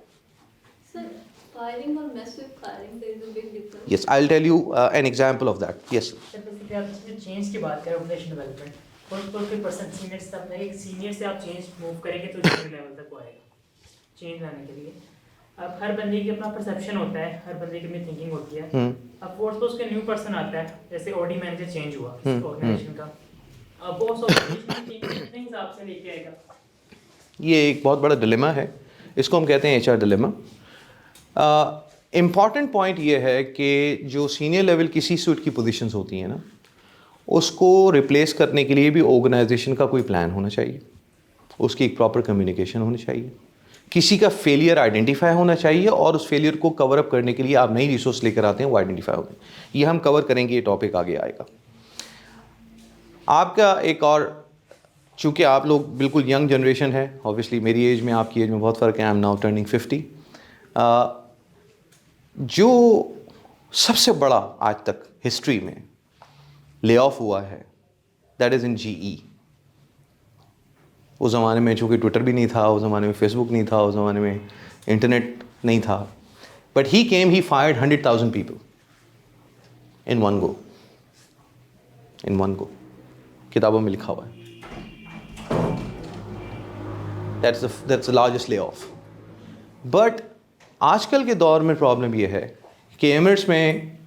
Sir, firing or massive firing, there is a big difference. Yes, I'll tell you an example of that. Yes. Sir basically आप इसमें change की बात करें, organisation development, और कोई person senior से अपने एक सीनियर से आप चेंज मूव करेंगे तो जूनियर लेवल तक वो आएगा. चेंज लाने के लिए अब हर बंदे की अपना परसेप्शन होता है, हर बंदे की अपनी थिंकिंग होती है. अब फोर्स तो उसके न्यू पर्सन आता है, जैसे ऑडी मैनेजर चेंज हुआ ऑर्गेनाइजेशन का, अब वो ऑर्गेनाइजेशन कितने हिसाब से लेके आएगा. ये एक बहुत बड़ा डिलेमा है, इसको हम कहते हैं एचआर डिलेमा. इम्पॉर्टेंट पॉइंट ये है कि जो सीनियर लेवल की सी सूट की पोजीशंस होती हैं ना, उसको रिप्लेस करने के लिए भी ऑर्गेनाइजेशन का कोई प्लान होना चाहिए, उसकी एक प्रॉपर कम्युनिकेशन होनी चाहिए, किसी का फेलियर आइडेंटिफाई होना चाहिए, और उस फेलियर को कवर अप करने के लिए आप नई रिसोर्स लेकर आते हैं, वो आइडेंटिफाई होगी. ये हम कवर करेंगे, ये टॉपिक आगे आएगा. आपका एक और, चूँकि आप लोग बिल्कुल यंग जनरेशन है, ऑब्वियसली मेरी एज में आपकी एज में बहुत फ़र्क है. I am now turning 50. जो सबसे बड़ा आज तक हिस्ट्री में ले ऑफ हुआ है, दैट इज़ इन GE. उस ज़माने में चूँकि ट्विटर भी नहीं था, उस ज़माने में फेसबुक नहीं था, उस ज़माने में इंटरनेट नहीं था, but he came, he fired 100,000 people in one go. किताबों में लिखा हुआ है. That's the largest lay off. But आजकल के दौर में प्रॉब्लम ये है कि एमिरेट्स में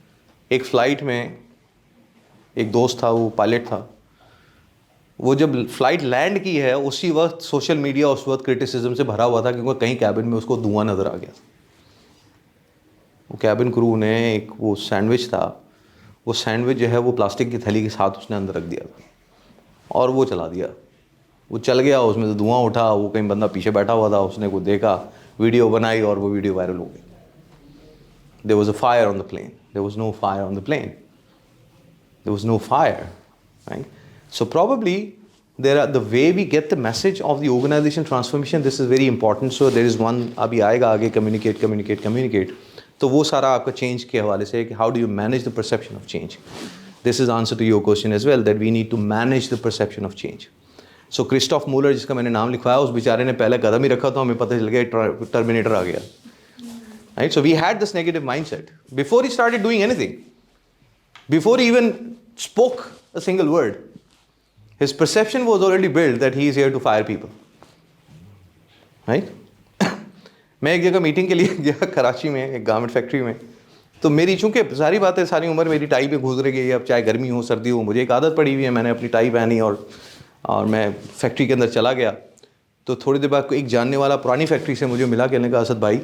एक फ़्लाइट में एक दोस्त था, वो पायलट था. वो जब फ़्लाइट लैंड की है, उसी वक्त सोशल मीडिया उस वक्त क्रिटिसिज्म से भरा हुआ था, क्योंकि कहीं कैबिन में उसको धुआं नज़र आ गया. वो कैबिन क्रू ने एक वो सैंडविच था, वो सैंडविच जो है वो प्लास्टिक की थैली के साथ उसने अंदर रख दिया था और वो चला दिया. वो चल गया, उसमें से धुआं उठा, वो कहीं बंदा पीछे बैठा हुआ था, उसने को देखा, वीडियो बनाई और वो वीडियो वायरल हो गई. There was a fire on the plane. There was no fire on the plane. There was no fire, right? So probably the way we get the message of the organization transformation, this is very important. So there is one, अभी आएगा आगे, communicate. तो वो सारा आपका change के हवाले से है कि how do you manage the perception of change. This is answer to your question as well, that we need to manage the perception of change. So Christophe Müller, जिसका मैंने नाम लिखवाया, उस बेचारे ने पहले कदम ही रखा तो हमें पता चल गया टर्मिनेटर आ गया. Right? So we had this negative mindset before he started doing anything. Before he even spoke a single word, his perception was already built that he is here to fire people. Right? मैं एक जगह meeting के लिए गया कराची में, एक garment factory में. तो मेरी चूँकि सारी बातें, सारी उम्र मेरी टाई पे गुजर गई. अब चाहे गर्मी हो सर्दी हो, मुझे एक आदत पड़ी हुई है, मैंने अपनी टाई पहनी और मैं फैक्ट्री के अंदर चला गया. तो थोड़ी देर बाद एक जानने वाला पुरानी फैक्ट्री से मुझे मिला, कहने का असद भाई,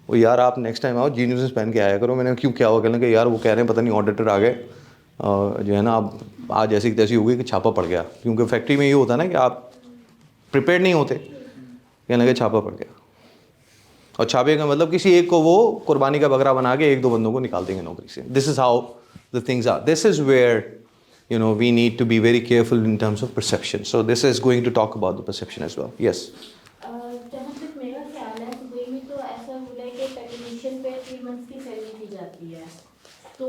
वो यार आप नेक्स्ट टाइम आओ जीन्स पहन के आया करो. मैंने क्यों, क्या हुआ? कहने का यार वो कह रहे हैं पता नहीं ऑडिटर आ गए, जो है ना, आप आज ऐसी तैसी हो गई कि छापा पड़ गया, क्योंकि फैक्ट्री में ये होता है ना कि आप प्रिपेयर नहीं होते, कहने लगे छापा पड़ गया। और छापे का मतलब किसी एक को वो कुर्बानी का बकरा बना के 1-2 बंदों को निकाल देंगे नौकरी से। This is how the things are, this is where you know we need to be very careful in terms of perception. So this is going to talk about the perception as well. Yes. जहाँ तक मेरा ख्याल है Dubai में तो ऐसा हुआ है कि टेक्नीशियन पे 3 मंथ्स की सैलरी दी जाती है। तो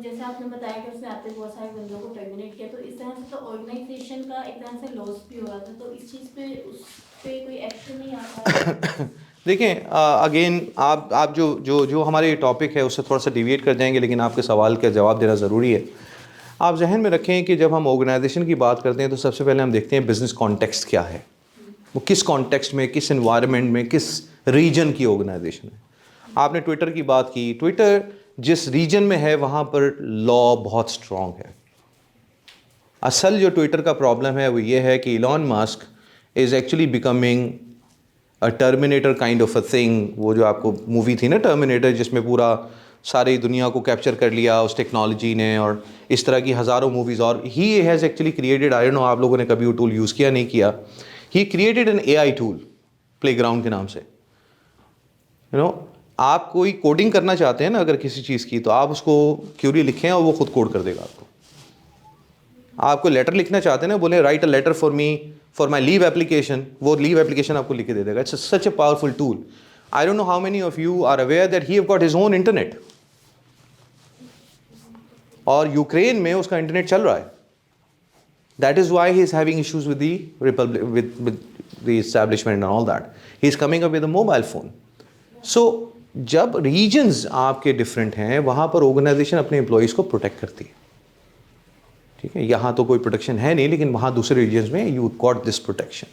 जैसे आपने बताया कि उसने आते बहुत सारे बंदों को टर्मिनेट किया, तो इस तरह से तो ऑर्गेनाइजेशन का एक तरह से लॉस भी हो रहा था। तो इस चीज़ पे उस पे कोई एक्शन नहीं आता? देखें, अगेन आप जो हमारे टॉपिक है उससे थोड़ा सा डिविएट कर जाएंगे, लेकिन आपके सवाल का जवाब देना ज़रूरी है। आप जहन में रखें कि जब हम ऑर्गेनाइजेशन की बात करते हैं तो सबसे पहले हम देखते हैं बिज़नेस कॉन्टेक्स्ट क्या है, वो किस कॉन्टेक्स्ट में, किस एनवायरनमेंट में, किस रीजन की ऑर्गेनाइजेशन है। आपने ट्विटर की बात की, ट्विटर जिस रीजन में है वहाँ पर लॉ बहुत स्ट्रॉन्ग है। असल जो ट्विटर का प्रॉब्लम है वो ये है कि Elon Musk is actually becoming a terminator kind of a thing. वो जो आपको मूवी थी ना टर्मिनेटर, जिसमें पूरा सारी दुनिया को कैप्चर कर लिया उस टेक्नोलॉजी ने, और इस तरह की हज़ारों मूवीज़। और he has actually created, I don't no आप लोगों ने कभी वो टूल यूज़ किया नहीं किया, he created an AI tool playground के नाम से। यू नो आप कोई कोडिंग करना चाहते हैं ना अगर किसी चीज़ की, तो आप उसको क्यूरी लिखें और वो खुद कोड कर देगा आपको। आपको लेटर लिखना चाहते हैं ना, बोले right a letter for me for my leave application, वो लीव एप्लीकेशन आपको लिख के दे देगा। It's such a powerful tool. I don't know how many of you are aware that he have got his own internet, और Ukraine में उसका internet चल रहा है। That is why he is having issues with the republic, with the establishment and all that. He is coming up with a mobile phone. So जब reasons आपके different हैं वहाँ पर ऑर्गेनाइजेशन अपने एम्प्लॉयज़ को प्रोटेक्ट करती है, ठीक है। यहाँ तो कोई प्रोटेक्शन है नहीं, लेकिन वहाँ दूसरे रीजन्स में you got this protection.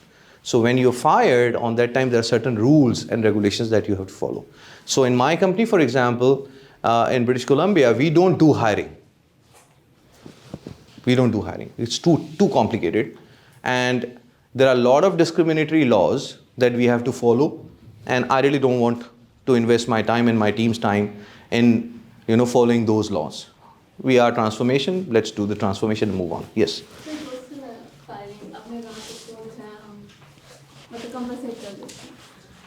So when you're fired, on that time there are certain rules and regulations that you have to follow. So in my company, for example, in British Columbia, we don't do hiring. We don't do hiring. It's too complicated, and there are a lot of discriminatory laws that we have to follow, and I really don't want to invest my time and my team's time in following those laws. We are transformation. Let's do the transformation and move on. Yes.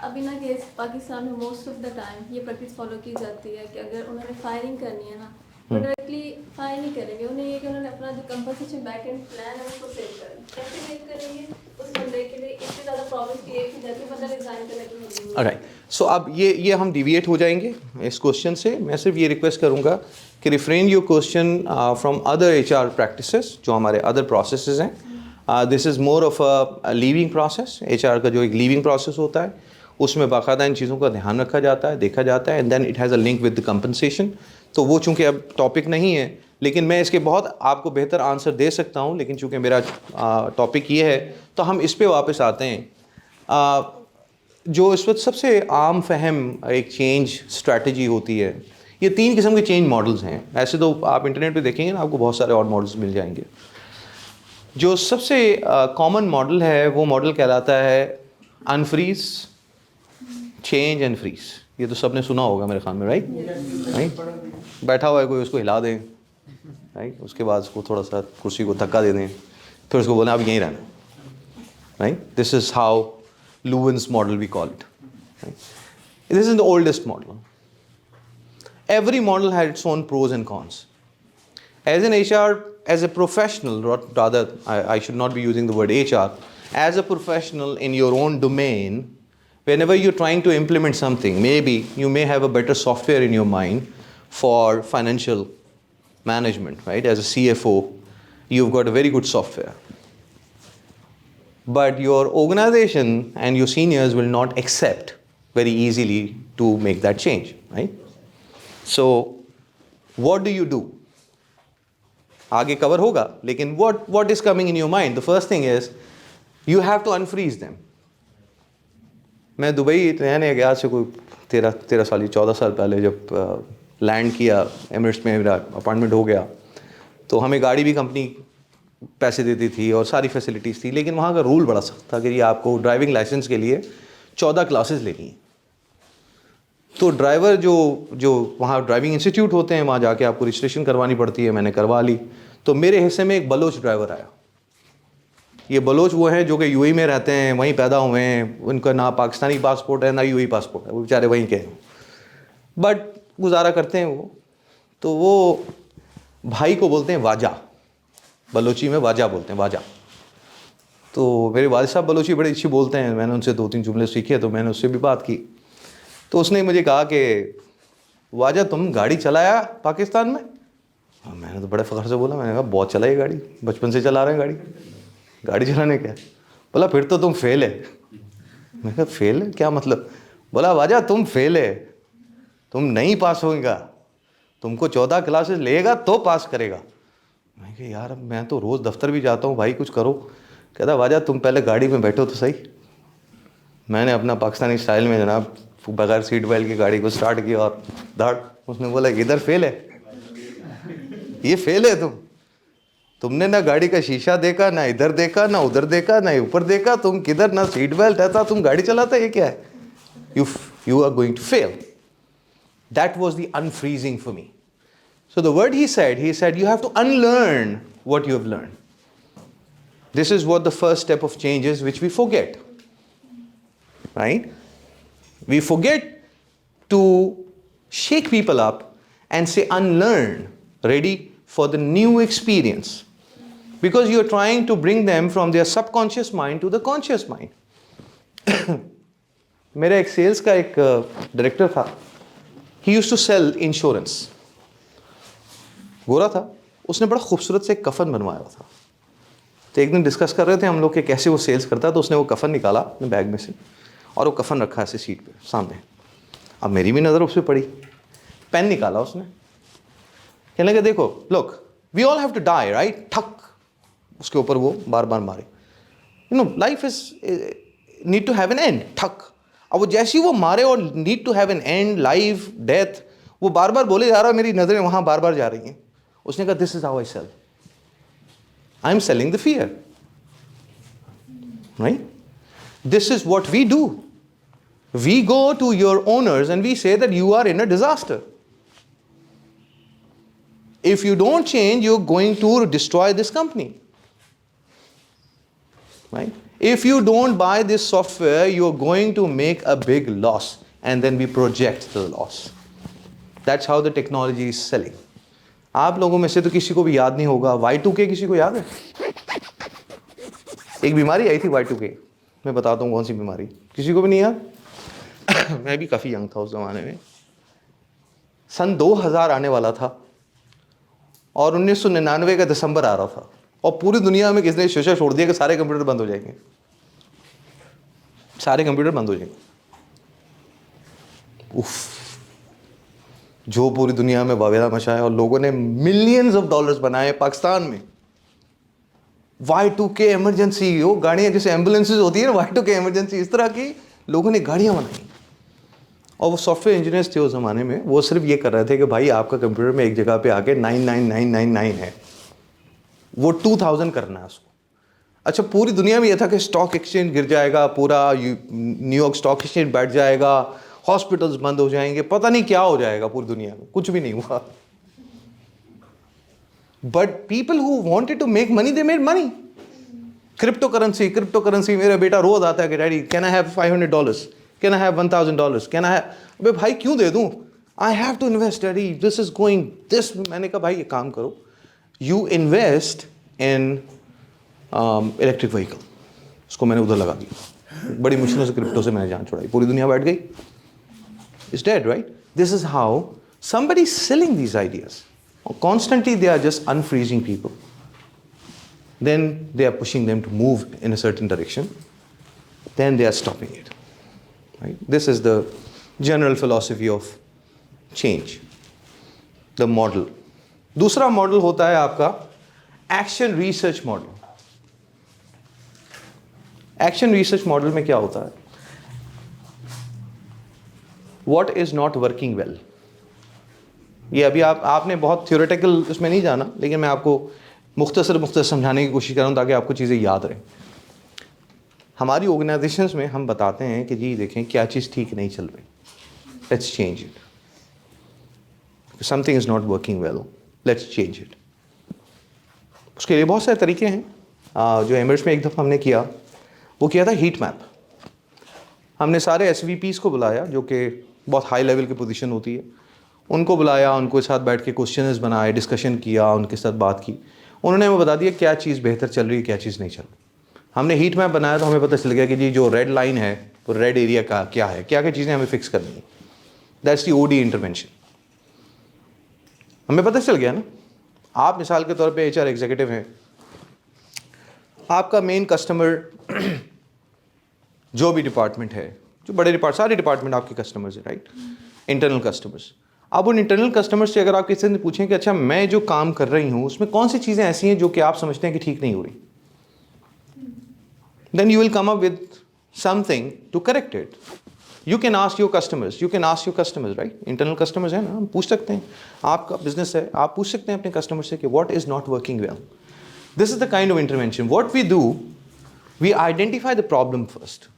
अभी ना case Pakistan में most of the time ये practice follow की जाती है कि अगर उन्होंने फायरिंग करनी है ना, तो डायरेक्टली फायर नहीं करेंगे। उन्हें ये कि उन्होंने अपना जो कंपनसेशन बैक एंड प्लान है उसको सेव करें। कैसे सेव करेंगे उस बंदे के लिए? इससे ज़्यादा प्रॉब्लम क्रिएट की जाती है, बंदा रिजाइन करने की मजबूरी है। राइट। सो अब ये हम डिविएट हो जाएंगे इस क्वेश्चन से। मैं सिर्फ ये रिक्वेस्ट करूँगा कि refrain your question from other HR practices, जो हमारे अदर प्रोसेसेस हैं। This is more of a leaving process. HR का जो एक लीविंग प्रोसेस होता है उसमें बाकायदा इन चीज़ों का ध्यान रखा जाता है, देखा जाता है, and then it has a link with the compensation. तो वो चूँकि अब टॉपिक नहीं है, लेकिन मैं इसके बहुत आपको बेहतर आंसर दे सकता हूँ, लेकिन चूँकि मेरा टॉपिक ये है तो हम इस पे वापस आते हैं। जो इस वक्त सबसे आम फहम एक चेंज स्ट्रैटेजी होती है, ये 3 किस्म के चेंज मॉडल्स हैं। ऐसे तो आप इंटरनेट पे देखेंगे ना, आपको बहुत सारे और मॉडल्स मिल जाएंगे। जो सबसे कॉमन मॉडल है वो मॉडल कहलाता है अनफ्रीज, चेंज एंड फ्रीज। ये तो सबने सुना होगा मेरे ख्याल में, राइट? बैठा हुआ है कोई, उसको हिला दें, राइट? उसके बाद उसको थोड़ा सा कुर्सी को धक्का दे दें, फिर उसको बोलें अब यहीं रहना, right? This is how Lewin's model we call it, right? This is the oldest model. Every model had its own pros and cons. As an HR, as a professional, rather I should not be using the word HR, as a professional in your own domain, whenever you're trying to implement something, maybe you may have a better software in your mind for financial management, right? As a CFO, you've got a very good software. But your organization and your seniors will not accept very easily to make that change, right? So what do? आगे cover होगा, लेकिन what is coming in your mind? The first thing is you have to unfreeze them. मैं Dubai रहने गया से कोई 13 साल 14 साल पहले जब लैंड किया एमिरेट्स में, मेरा अपॉइंटमेंट हो गया, तो हमें गाड़ी भी कंपनी पैसे देती थी और सारी फैसिलिटीज़ थी, लेकिन वहाँ का रूल बड़ा सख्त था कि ये आपको ड्राइविंग लाइसेंस के लिए 14 क्लासेस लेनी है। तो ड्राइवर जो वहाँ ड्राइविंग इंस्टीट्यूट होते हैं वहाँ जाके आपको रजिस्ट्रेशन करवानी पड़ती है। मैंने करवा ली, तो मेरे हिस्से में एक बलोच ड्राइवर आया। ये बलोच वो हैं जो कि यूएई में रहते हैं, वहीं पैदा हुए हैं, उनका ना पाकिस्तानी पासपोर्ट है ना यूएई पासपोर्ट है, वो बेचारे वहीं के हैं, बट गुजारा करते हैं वो। तो वो भाई को बोलते हैं वाजा, बलोची में वाजा बोलते हैं, वाजा। तो मेरे वालिद साहब बलोची बड़ी अच्छी बोलते हैं, मैंने उनसे 2-3 जुमले सीखे, तो मैंने उससे भी बात की। तो उसने मुझे कहा कि वाजा तुम गाड़ी चलाया पाकिस्तान में? मैंने तो बड़े फ़ख्र से बोला, मैंने कहा बहुत चलाई गाड़ी, बचपन से चला रहे हैं गाड़ी चलाने क्या। बोला फिर तो तुम फेल है। मैंने कहा फेल है क्या मतलब? बोला वाजा तुम फेल है, तुम नहीं पास होगा, तुमको 14 क्लासेस लेगा तो पास करेगा। मैं कहा यार मैं तो रोज़ दफ्तर भी जाता हूँ भाई, कुछ करो। कहता वाजा तुम पहले गाड़ी में बैठो तो सही। मैंने अपना पाकिस्तानी स्टाइल में जनाब बगैर सीट बेल्ट की गाड़ी को स्टार्ट किया और धाड़। उसने बोला इधर फेल है, ये फेल है, तुमने ना गाड़ी का शीशा देखा, ना इधर देखा, ना उधर देखा, ना ऊपर देखा, तुम किधर, ना सीट बेल्ट है, तुम गाड़ी चलाता, ये क्या है? You are going to fail. That was the unfreezing for me. So the word he said you have to unlearn what you have learned. This is what the first step of change is, which we forget. Right? We forget to shake people up and say unlearn, ready for the new experience. Because you're trying to bring them from their subconscious mind to the conscious mind. मेरा एक sales का एक director था, he used to sell insurance. गोरा था, उसने बड़ा खूबसूरत से एक कफन बनवाया हुआ था। तो एक दिन डिस्कस कर रहे थे हम लोग कि कैसे वो सेल्स करता है, तो उसने वो कफन निकाला अपने बैग में से और वो कफन रखा ऐसे सीट पे सामने। अब मेरी भी नज़र उस पर पड़ी, पेन निकाला उसने, कहने लगा देखो look we all have to die right, ठक उसके ऊपर वो बार बार मारे, you know life is need to have an end, ठक। अब वो जैसे ही वो मारे और need to have an end, life death, वो बार बार बोले जा रहा, मेरी नज़रें वहाँ बार बार जा रही हैं। उसने कहा this is how I sell, I am selling the fear, right? This is what we do. We go to your owners and we say that you are in a disaster. If you don't change, you're going to destroy this company. Right? If you don't buy this software, you're going to make a big loss. And then we project the loss. That's how the technology is selling. आप लोगों में से तो किसी को भी याद नहीं होगा, Y2K किसी को याद है? एक बीमारी आई थी Y2K, मैं बताता हूँ कौन सी बीमारी, किसी को भी नहीं याद? मैं भी काफ़ी यंग था उस ज़माने में। सन 2000 आने वाला था और 1999 का दिसंबर आ रहा था और पूरी दुनिया में किसने शीशा छोड़ दिया कि सारे कंप्यूटर बंद हो जाएंगे, सारे कंप्यूटर बंद हो जाएंगे। उफ, जो पूरी दुनिया में वावेला मचाया और लोगों ने मिलियंस ऑफ डॉलर्स बनाए पाकिस्तान में। Y2K इमरजेंसी, वो गाड़ियाँ जैसे एम्बुलेंसेज होती है ना, Y2K इमरजेंसी, इस तरह की लोगों ने गाड़ियाँ बनाई। और वो सॉफ्टवेयर इंजीनियर्स थे उस ज़माने में, वो सिर्फ ये कर रहे थे कि भाई आपका कंप्यूटर में एक जगह पे आके 99999 है, वो 2000 करना है उसको। अच्छा, पूरी दुनिया में ये था कि स्टॉक एक्सचेंज गिर जाएगा, पूरा न्यूयॉर्क स्टॉक एक्सचेंज बैठ जाएगा, हॉस्पिटल्स बंद हो जाएंगे, पता नहीं क्या हो जाएगा पूरी दुनिया में, कुछ भी नहीं हुआ। But people who wanted to make money, they made money. Cryptocurrency, मेरा बेटा रोज आता है कि daddy can I have $500, can I have $1000, can I have, अबे भाई क्यों दे दूं, I have to invest daddy, this is going this. मैंने कहा भाई एक काम करो, you invest in electric vehicle. उसको मैंने उधर लगा दिया, बड़ी मुश्किल से क्रिप्टो से मैंने जान छुड़ाई, पूरी दुनिया बैठ गई। It's dead right? This is how somebody is selling these ideas. Constantly they are just unfreezing people. Then they are pushing them to move in a certain direction. Then they are stopping it. Right? This is the general philosophy of change. The model. दूसरा model होता है आपका action research model. Action research model में क्या होता है? What is not working well? ये अभी आपने बहुत थ्योरेटिकल इसमें नहीं जाना, लेकिन मैं आपको मुख्तसर समझाने की कोशिश कर रहा हूँ ताकि आपको चीज़ें याद रहें। हमारी ऑर्गेनाइजेशंस में हम बताते हैं कि जी देखें क्या चीज़ ठीक नहीं चल रही, let's change it. Something is not working well, let's change it. उसके लिए बहुत सारे तरीके हैं। जो एमिरेट्स में एक दफ़ा हमने किया, वो किया था हीट मैप। हमने सारे SVPs को बुलाया जो कि बहुत हाई लेवल की पोजीशन होती है, उनको बुलाया, उनको साथ बैठ के क्वेश्चंस बनाए, डिस्कशन किया, उनके साथ बात की। उन्होंने हमें बता दिया क्या चीज़ बेहतर चल रही है, क्या चीज़ नहीं चल रही। हमने हीट मैप बनाया तो हमें पता चल गया कि जी जो रेड लाइन है वो रेड एरिया का क्या है, क्या क्या चीज़ें हमें फिक्स करनी है। That's the OD intervention. हमें पता चल गया ना। आप मिसाल के तौर पे HR एग्जीक्यूटिव हैं, आपका मेन कस्टमर जो भी डिपार्टमेंट है, जो बड़े सारे डिपार्टमेंट आपके कस्टमर्स हैं, राइट, इंटरनल कस्टमर्स। अब उन इंटरनल कस्टमर्स से अगर आप किसी से पूछें कि अच्छा मैं जो काम कर रही हूँ उसमें कौन सी चीज़ें ऐसी हैं जो कि आप समझते हैं कि ठीक नहीं हो रही, then you will come up with something to correct it. You can ask your customers, right, internal customers है ना, हम पूछ सकते हैं, आपका बिजनेस है, आप पूछ सकते हैं अपने कस्टमर से कि what is not working well. This is the kind of intervention. What we do, we identify the problem first.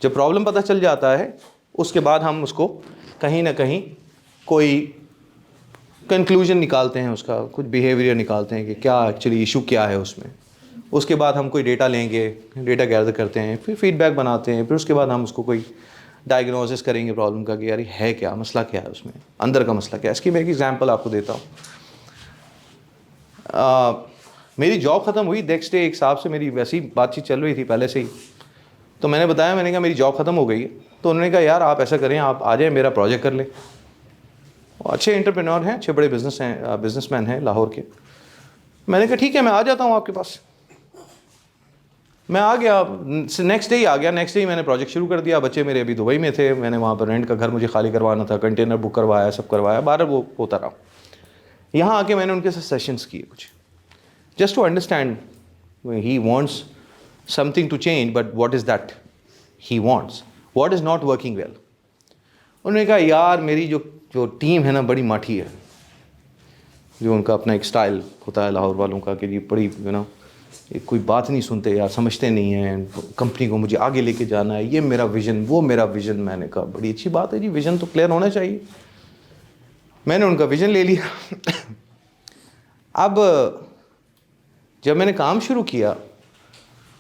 जब प्रॉब्लम पता चल जाता है उसके बाद हम उसको कहीं ना कहीं कोई कंक्लूजन निकालते हैं, उसका कुछ बिहेवियर निकालते हैं कि क्या एक्चुअली इशू क्या है उसमें। उसके बाद हम कोई डेटा लेंगे, डेटा गैदर करते हैं, फिर फीडबैक बनाते हैं, फिर उसके बाद हम उसको कोई डायग्नोसिस करेंगे प्रॉब्लम का कि यार है क्या, मसला क्या है उसमें, अंदर का मसला क्या है। इसकी मैं एक एग्जांपल आपको देता हूँ। मेरी जॉब ख़त्म हुई, नेक्स्ट डे एक साहब से मेरी वैसी बातचीत चल रही थी पहले से ही, तो मैंने बताया, मैंने कहा मेरी जॉब ख़त्म हो गई है। तो उन्होंने कहा यार आप ऐसा करें, आप आ जाएं, मेरा प्रोजेक्ट कर लें। अच्छे एंटरप्रेन्योर हैं, अच्छे बड़े बिजनेसमैन हैं लाहौर के। मैंने कहा ठीक है, मैं आ जाता हूँ आपके पास। मैं आ गया, नेक्स्ट डे ही आ गया। नेक्स्ट डे ही मैंने प्रोजेक्ट शुरू कर दिया। बच्चे मेरे अभी दुबई में थे, मैंने वहाँ पर रेंट का घर मुझे खाली करवाना था, कंटेनर बुक करवाया, सब करवाया, 12 वो होता रहा। यहाँ आके मैंने उनके साथ सेशंस किए कुछ, just to understand he wants something to change, but what is that he wants, what is not working well। उन्होंने कहा यार मेरी जो टीम है ना बड़ी माठी है। जो उनका अपना एक स्टाइल होता है लाहौर वालों का कि जी बड़ी कोई बात नहीं सुनते यार, समझते नहीं हैं, कंपनी को मुझे आगे लेके जाना है, ये मेरा विज़न, वो मेरा विज़न। मैंने कहा बड़ी अच्छी बात है जी, विज़न तो क्लियर होना चाहिए। मैंने उनका विज़न ले लिया। अब जब मैंने काम शुरू किया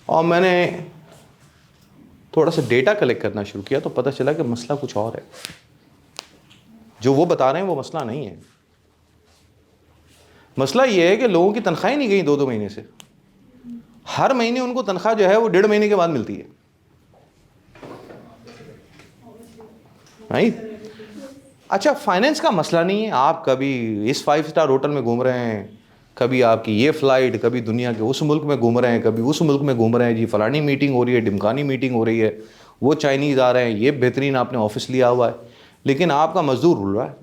और मैंने थोड़ा सा डेटा कलेक्ट करना शुरू किया तो पता चला कि मसला कुछ और है। जो वो बता रहे हैं वो मसला नहीं है। मसला ये है कि लोगों की तनख्वाहें नहीं गई 2-2 महीने से। हर महीने उनको तनख्वाह जो है वो 1.5 महीने के बाद मिलती है, राइट। अच्छा, फाइनेंस का मसला नहीं है। आप कभी इस 5 स्टार होटल में घूम रहे हैं, कभी आपकी ये फ़्लाइट, कभी दुनिया के उस मुल्क में घूम रहे हैं, कभी उस मुल्क में घूम रहे हैं, जी फ़लानी मीटिंग हो रही है, ढिमकानी मीटिंग हो रही है, वो चाइनीज़ आ रहे हैं, ये बेहतरीन आपने ऑफिस लिया हुआ है, लेकिन आपका मजदूर रुल रहा है,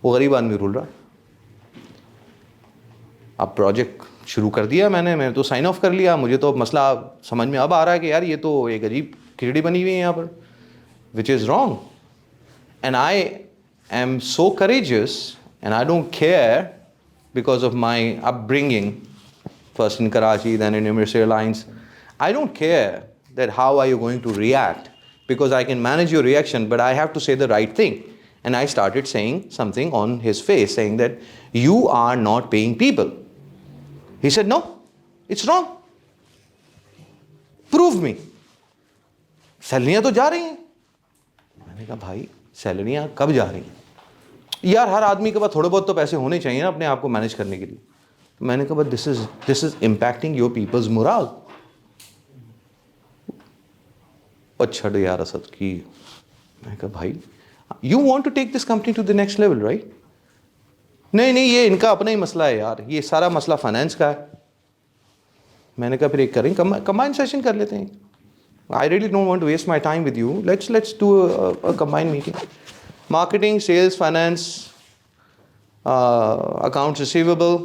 वो गरीब आदमी रुल रहा है। अब प्रोजेक्ट शुरू कर दिया मैंने तो साइन ऑफ कर लिया। मुझे तो मसला समझ में अब आ रहा है कि यार ये तो एक अजीब खिचड़ी बनी हुई है यहाँ पर, which is wrong. And I am so courageous and I don't care because of my upbringing, first in Karachi, then in Emirates Airlines. I don't care that how are you going to react, because I can manage your reaction, but I have to say the right thing. And I started saying something on his face, saying that you are not paying people. He said, no, it's wrong. Prove me. सैलरियाँ तो जा रही हैं। मैंने कहा भाई सैलरियाँ कब जा रही हैं यार, हर आदमी के पास थोड़े बहुत तो पैसे होने चाहिए ना अपने आप को मैनेज करने के लिए। तो मैंने कहा but this is impacting your peoples morale. और छड़ यार असद की। मैंने कहा भाई you want to take this company to the next level, right. नहीं ये इनका अपना ही मसला है यार, ये सारा मसला फाइनेंस का है। मैंने कहा फिर एक करें, कंबाइन सेशन कर लेते हैं। I really don't want to waste my time with you, let's do a combine meeting. Marketing, sales, finance, accounts receivable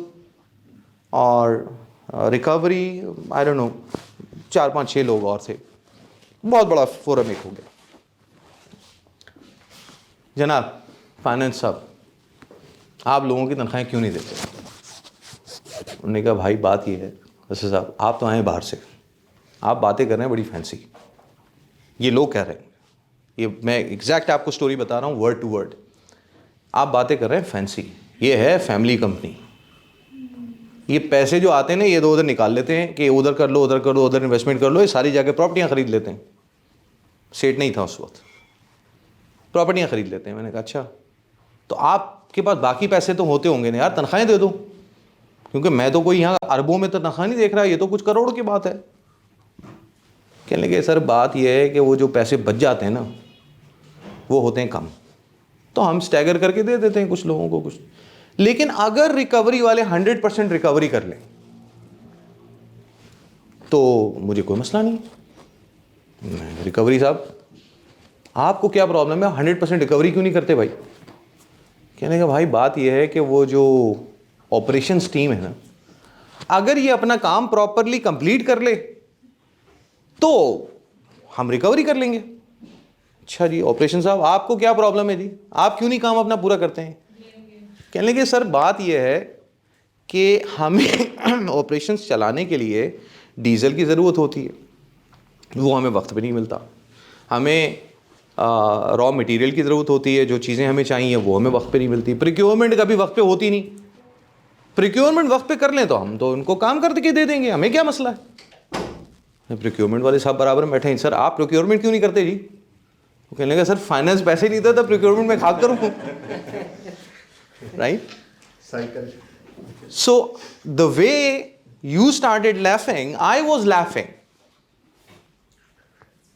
और रिकवरी, आई डोंट नो, 4-5-6 लोग और थे। बहुत बड़ा फोरम एक हो गया। जनाब फाइनेंस साहब, आप लोगों की तनख्वाहें क्यों नहीं देते? उन्होंने कहा भाई बात ये है, वैसे साहब आप तो आए बाहर से, आप बातें कर रहे हैं बड़ी फैंसी, ये लोग कह रहे हैं, ये मैं एग्जैक्ट आपको स्टोरी बता रहा हूँ वर्ड टू वर्ड। आप बातें कर रहे हैं फैंसी, ये है फैमिली कंपनी। ये पैसे जो आते हैं ना, ये दो उधर निकाल लेते हैं कि उधर कर लो, उधर कर लो, उधर इन्वेस्टमेंट कर लो, ये सारी जाके प्रॉपर्टियाँ खरीद लेते हैं। सेठ नहीं था उस वक्त, प्रॉपर्टियाँ खरीद लेते हैं। मैंने कहा अच्छा, तो आपके पास बाकी पैसे तो होते होंगे ना यार, तनख्वाहें दे दो, क्योंकि मैं तो कोई यहाँ अरबों में तो तनख्वाह नहीं देख रहा, ये तो कुछ करोड़ की बात है। कहने लगे सर बात यह है कि वो जो पैसे बच जाते हैं ना, वो होते हैं कम, तो हम स्टैगर करके दे देते हैं कुछ लोगों को कुछ। लेकिन अगर रिकवरी वाले 100% रिकवरी कर लें तो मुझे कोई मसला नहीं। रिकवरी साहब आपको क्या प्रॉब्लम है, 100% रिकवरी क्यों नहीं करते भाई? कहने का भाई बात यह है कि वो जो ऑपरेशंस टीम है ना, अगर ये अपना काम प्रॉपरली कंप्लीट कर ले तो हम रिकवरी कर लेंगे। अच्छा जी ऑपरेशन साहब आपको क्या प्रॉब्लम है जी, आप क्यों नहीं काम अपना पूरा करते हैं? कहने लगे सर बात यह है कि हमें ऑपरेशंस चलाने के लिए डीजल की ज़रूरत होती है, वो हमें वक्त पे नहीं मिलता। हमें रॉ मटेरियल की ज़रूरत होती है, जो चीज़ें हमें चाहिए वो हमें वक्त पे नहीं मिलती। प्रिक्योरमेंट कभी वक्त पे होती नहीं। प्रिक्योरमेंट वक्त पे कर लें तो हम तो उनको काम करके दे देंगे, हमें क्या मसला है। प्रिक्योरमेंट वाले साहब बराबर में बैठे हैं, सर आप प्रिक्योरमेंट क्यों नहीं करते जी? वो कहने लगा सर फाइनेंस पैसे नहीं देता, प्रिक्योरमेंट में खाक करूँ। Right cycle. So the way you started laughing, I was laughing.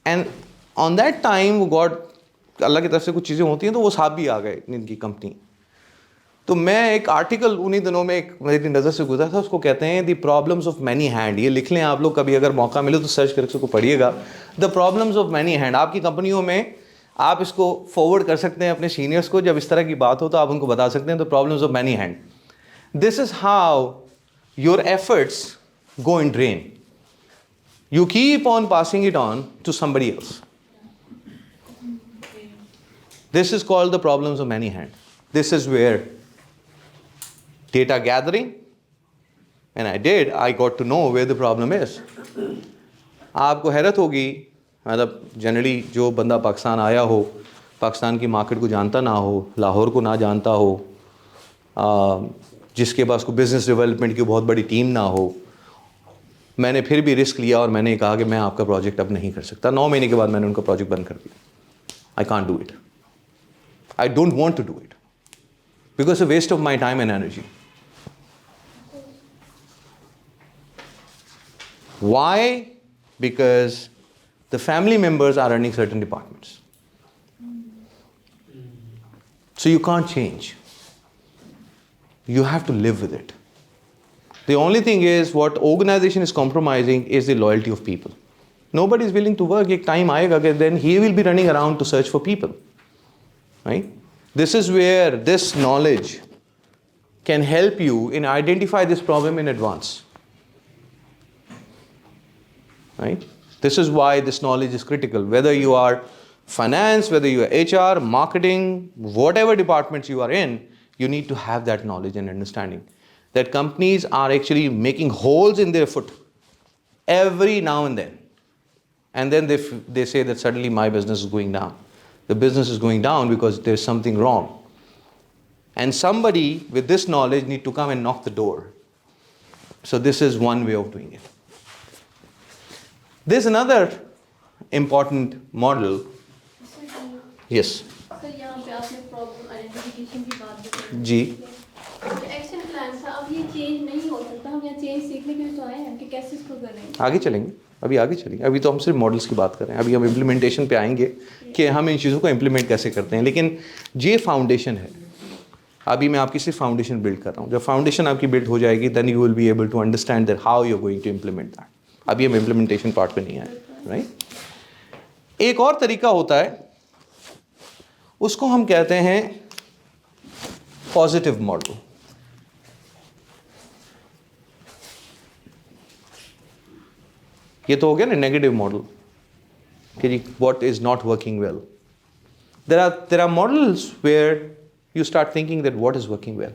And on that time God, अल्लाह की तरफ से कुछ चीज़ें होती हैं तो वो साहब भी आ गए इनकी कंपनी। तो मैं एक आर्टिकल उन्हीं दिनों में एक मेरी नज़र से गुजरा था, उसको कहते हैं the problems of many hand. ये लिख लें आप लोग, कभी अगर मौका मिले तो सर्च करके उसको पढ़िएगा। The problems of many hand. आपकी कंपनियों में आप इसको फॉरवर्ड कर सकते हैं अपने सीनियर्स को, जब इस तरह की बात हो तो आप उनको बता सकते हैं the problems of many hand. This is how your efforts go in drain. You keep on passing it on to somebody else. This is called the problems of many hand. This is where data gathering, and I got to know where the problem is. आपको हैरत होगी, मतलब generally जो बंदा पाकिस्तान आया हो, पाकिस्तान की market को जानता ना हो, लाहौर को ना जानता हो, जिसके पास को बिज़नेस डेवलपमेंट की बहुत बड़ी टीम ना हो, मैंने फिर भी रिस्क लिया और मैंने कहा कि मैं आपका प्रोजेक्ट अब नहीं कर सकता। 9 महीने के बाद मैंने उनका प्रोजेक्ट बंद कर दिया। I can't do it, I don't want to do it because a waste of my time and energy. Why? Because the family members are running certain departments, so you can't change. You have to live with it. The only thing is, what organization is compromising is the loyalty of people. Nobody is willing to work. एक time आएगा कि then he will be running around to search for people. Right? This is where this knowledge can help you in identify this problem in advance. Right? This is why this knowledge is critical. Whether you are finance, whether you are HR, marketing, whatever departments you are in, you need to have that knowledge and understanding that companies are actually making holes in their foot every now and then. And then they say that suddenly my business is going down. The business is going down because there's something wrong. And somebody with this knowledge need to come and knock the door. So this is one way of doing it. There's another important model. Yes. Sir यहाँ पे आपने problem identification की बात बताई जी। Action plan था, अब ये change नहीं हो सकता, हम यहाँ चेंज सीखने के लिए तो आए हैं कि कैसे इसको करें। आगे चलेंगे, अभी आगे चलेंगे। अभी तो हम सिर्फ मॉडल्स की बात कर रहे हैं, अभी हम इम्प्लीमेंटेशन पे आएंगे कि हम इन चीज़ों को इम्प्लीमेंट कैसे करते हैं। लेकिन ये फाउंडेशन है, अभी मैं आपकी सिर्फ फाउंडेशन बिल्ड कर रहा हूँ। जब फाउंडेशन आपकी बिल्ड हो जाएगी then you will be able to understand that how you are going to implement that. अभी हम इम्प्लीमेंटेशन पार्ट पे नहीं आए। राइट। एक और तरीका होता है, उसको हम कहते हैं पॉजिटिव मॉडल। ये तो हो गया ना नेगेटिव मॉडल कि जी what is not working well. There are models where you start thinking that what is working well,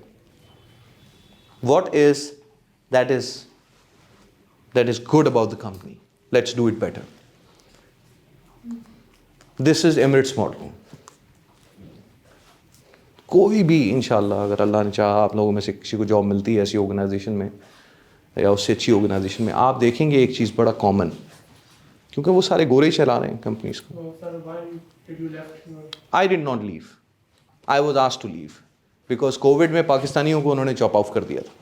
what is that is good about the company, let's do it better. This is Emirates model. कोई भी इंशाल्लाह अगर अल्लाह ने चाहा आप लोगों में से किसी को जॉब मिलती है ऐसी ऑर्गेनाइजेशन में या उससे अच्छी ऑर्गेनाइजेशन में, आप देखेंगे एक चीज़ बड़ा कॉमन, क्योंकि वो सारे गोरे ही चला रहे हैं कंपनीज को. I did not leave, I was asked to leave because covid में पाकिस्तानियों को उन्होंने चॉप ऑफ कर दिया था.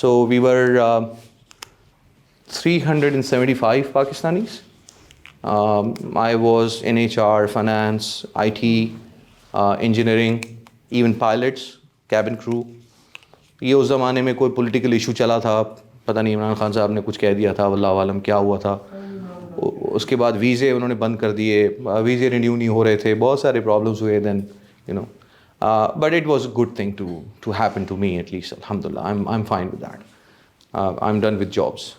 So we were 375 Pakistanis. I was in HR, finance, IT, engineering, even pilots, cabin crew. ये उस ज़माने में कोई पॉलिटिकल इशू चला था, पता नहीं इमरान खान साहब ने कुछ कह दिया था, वल्लाह आलम क्या हुआ था. उसके बाद वीज़े उन्होंने बंद कर दिए, वीज़े रिन्यू नहीं हो रहे थे, बहुत सारे प्रॉब्लम्स हुए. Then you know, but it was a good thing to happen to me at least. अल्हम्दुलिल्लाह, I am fine with that. I am done with jobs.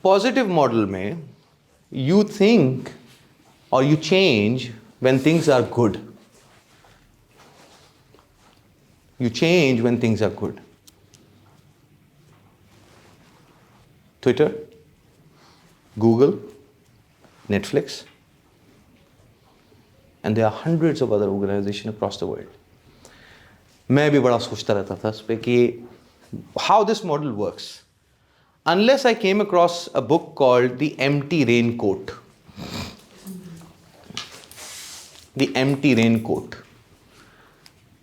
Positive model में you think or you change when things are good. You change when things are good. Twitter, Google, Netflix, and there are hundreds of other organizations across the world. मैं भी बड़ा सोचता रहता था इस पे कि how this model works. Unless I came across a book called The Empty Raincoat. The Empty Raincoat.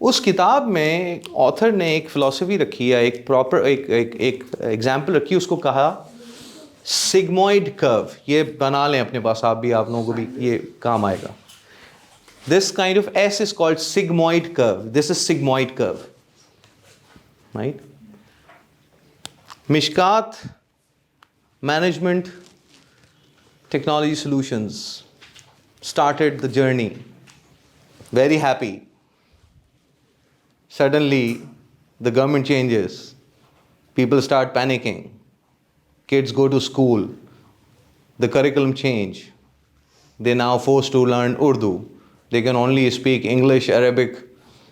उस किताब में ऑथर ने एक फिलॉसफी रखी है, एक प्रॉपर एक एग्जाम्पल रखी, उसको कहा सिग्मॉइड कर्व. ये बना लें अपने पास, आप भी, आप लोगों को भी ये काम आएगा. This kind of S is called sigmoid curve. This is sigmoid curve. Right? Mishkat Management Technology Solutions started the journey. Very happy. Suddenly, the government changes. People start panicking. Kids go to school. The curriculum change. They're now forced to learn Urdu. They can only speak English, Arabic,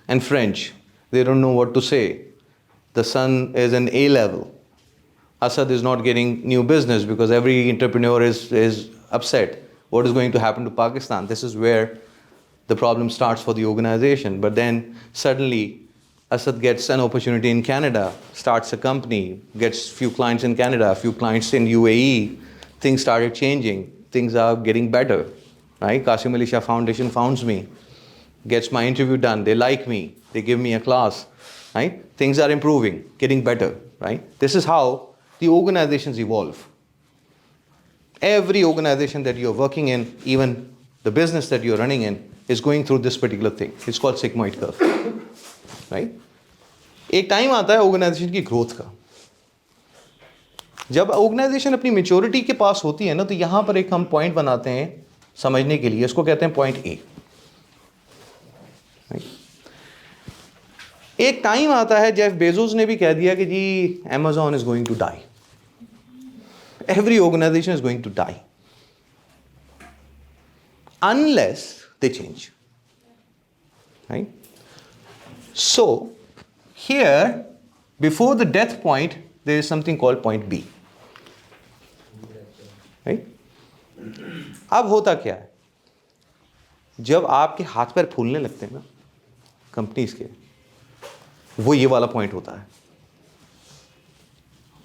and French. They don't know what to say. The son is in A level. Assad is not getting new business because every entrepreneur is upset. What is going to happen to Pakistan? This is where the problem starts for the organization. But then suddenly Assad gets an opportunity in Canada, starts a company, gets few clients in Canada, few clients in UAE. Things started changing. Things are getting better. Right? Qasim Ali Shah Foundation founds me, gets my interview done. They like me. They give me a class. Right? Things are improving, getting better. Right? This is how the organizations evolve. Every organization that you're working in, even the business that you're running in, is going through this particular thing. It's called sigmoid curve. Right? एक time आता है organisation की growth का. जब organisation अपनी maturity के पास होती है ना, तो यहां पर एक हम पॉइंट बनाते हैं समझने के लिए. इसको कहते हैं पॉइंट ए. एक टाइम आता है, जेफ बेजोस ने भी कह दिया कि जी Amazon is going to die. Every organization is going to die unless they change. Right? So here, before the death point, there is something called point B. Right? अब होता क्या है, जब आपके हाथ पैर फूलने लगते हैं ना कंपनीज के, वो ये वाला पॉइंट होता है.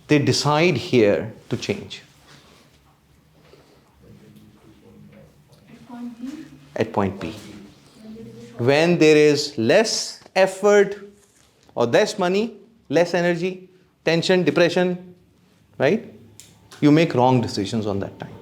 They decide here to change. At point B. When there is less effort or less money, less energy, tension, depression, right? You make wrong decisions on that time.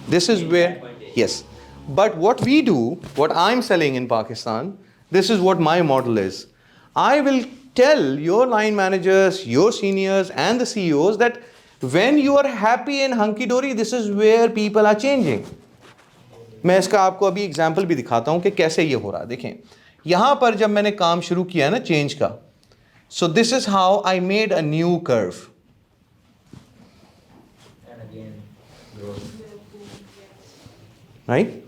This is where, yes. But what we do, what I'm selling in Pakistan, this is what my model is. I will tell your line managers, your seniors and the CEOs that when you are happy and hunky-dory, this is where people are changing. मैं इसका आपको अभी example भी दिखाता हूँ कि कैसे ये हो रहा है. देखें, यहाँ पर जब मैंने काम शुरू किया ना चेंज का, so this is how I made a new curve. And again, growth. Right?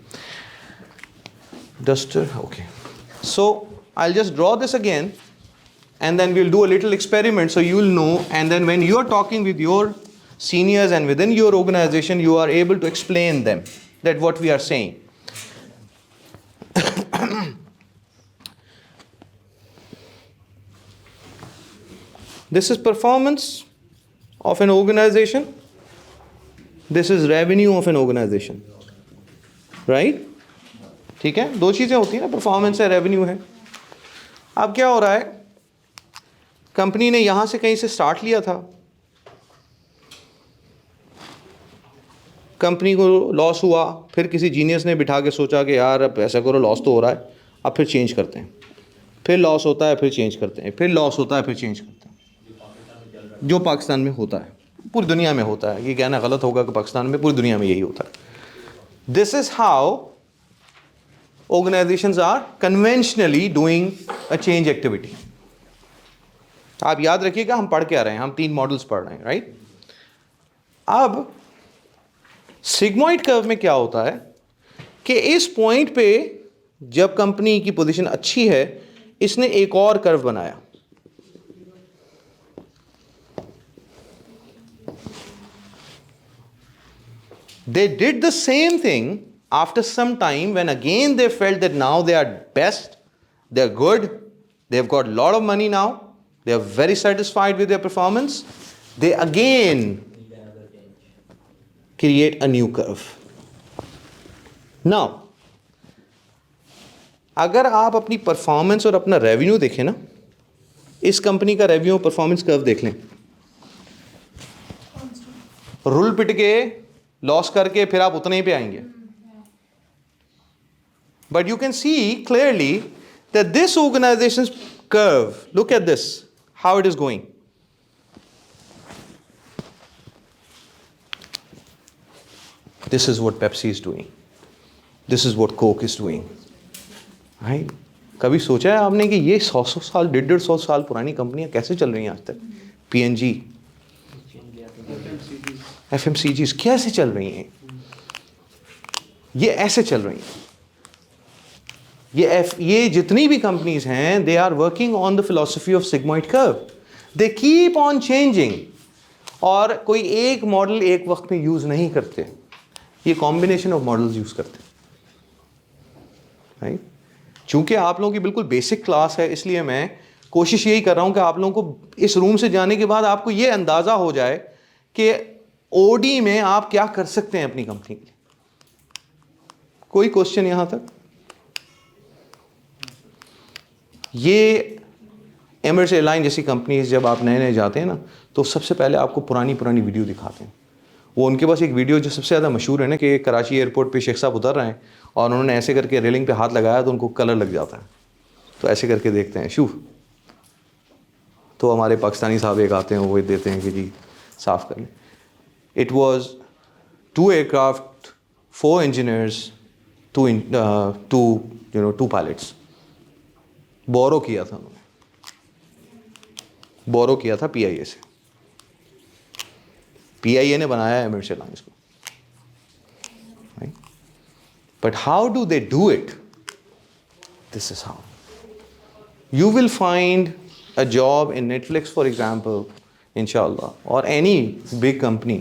Duster, okay. So I'll just draw this again. And then we'll do a little experiment so you'll know. And then when you're talking with your seniors and within your organization, you are able to explain them that what we are saying. This is performance of an organization. This is revenue of an organization. Right? ठीक है, दो चीज़ें होती हैं ना, performance है, revenue है. अब क्या हो रहा है, कंपनी ने यहाँ से कहीं से स्टार्ट लिया था, कंपनी को लॉस हुआ, फिर किसी जीनियस ने बिठा के सोचा कि यार अब ऐसा करो, लॉस तो हो रहा है, अब फिर चेंज करते हैं, फिर लॉस होता है, फिर चेंज करते हैं, फिर लॉस होता है, फिर चेंज करते हैं. जो पाकिस्तान में होता है, पूरी दुनिया में होता है. ये कहना गलत होगा कि पाकिस्तान में, पूरी दुनिया में यही होता है. This is how organisations are conventionally doing a change activity. आप याद रखिएगा, हम पढ़ के आ रहे हैं, हम 3 मॉडल्स पढ़ रहे हैं, राइट. अब सिग्मॉइड कर्व में क्या होता है कि इस पॉइंट पे जब कंपनी की पोजीशन अच्छी है, इसने एक और कर्व बनाया. They did the same thing after some time when again they felt that now they are best, they are good, they have got a lot of money now, they are very satisfied with their performance. They again create a new curve. Now, अगर आप अपनी performance और अपना revenue देखें ना, इस company का revenue performance curve देख लें, रुल पिट के लॉस करके फिर आप उतने ही पे आएंगे. But you can see clearly that this organisation curve, look at this, how it is going. This is what Pepsi is doing. This is what Coke is doing. Right? कभी सोचा है आपने कि ये 100 साल, 150 साल पुरानी कंपनियां कैसे चल रही हैं आज तक? P&G, FMCGs कैसे चल रही हैं? ये ऐसे चल रही हैं. ये जितनी भी कंपनीज हैं, they are working on the philosophy of sigmoid curve. They keep on changing. और कोई एक मॉडल एक वक्त में यूज नहीं करते, ये कॉम्बिनेशन ऑफ मॉडल्स यूज करते हैं. राइट? चूंकि आप लोगों की बिल्कुल बेसिक क्लास है, इसलिए मैं कोशिश यही कर रहा हूं कि आप लोगों को इस रूम से जाने के बाद आपको ये अंदाजा हो जाए कि ओडी में आप क्या कर सकते हैं अपनी कंपनी के लिए. कोई क्वेश्चन यहां तक? ये एमिरेट्स एयरलाइन जैसी कंपनीज जब आप नए नए जाते हैं ना, तो सबसे पहले आपको पुरानी वीडियो दिखाते हैं. वो उनके पास एक वीडियो जो सबसे ज़्यादा मशहूर है ना, कि कराची एयरपोर्ट पे शेख साहब उतर रहे हैं और उन्होंने ऐसे करके रेलिंग पे हाथ लगाया तो उनको कलर लग जाता है, तो ऐसे करके देखते हैं शू, तो हमारे पाकिस्तानी साहब एक आते हैं, वो देते हैं कि जी साफ़ कर लें. It was 2 aircraft, 4 engineers, 2 pilots. Borrow किया था उन्होंने, बोरो किया था PIA से. PIA ने बनाया एमिरेट्स एयरलाइंस को. But how do they do it? This is how. You will find a job in Netflix, for example, inshallah, or any big company.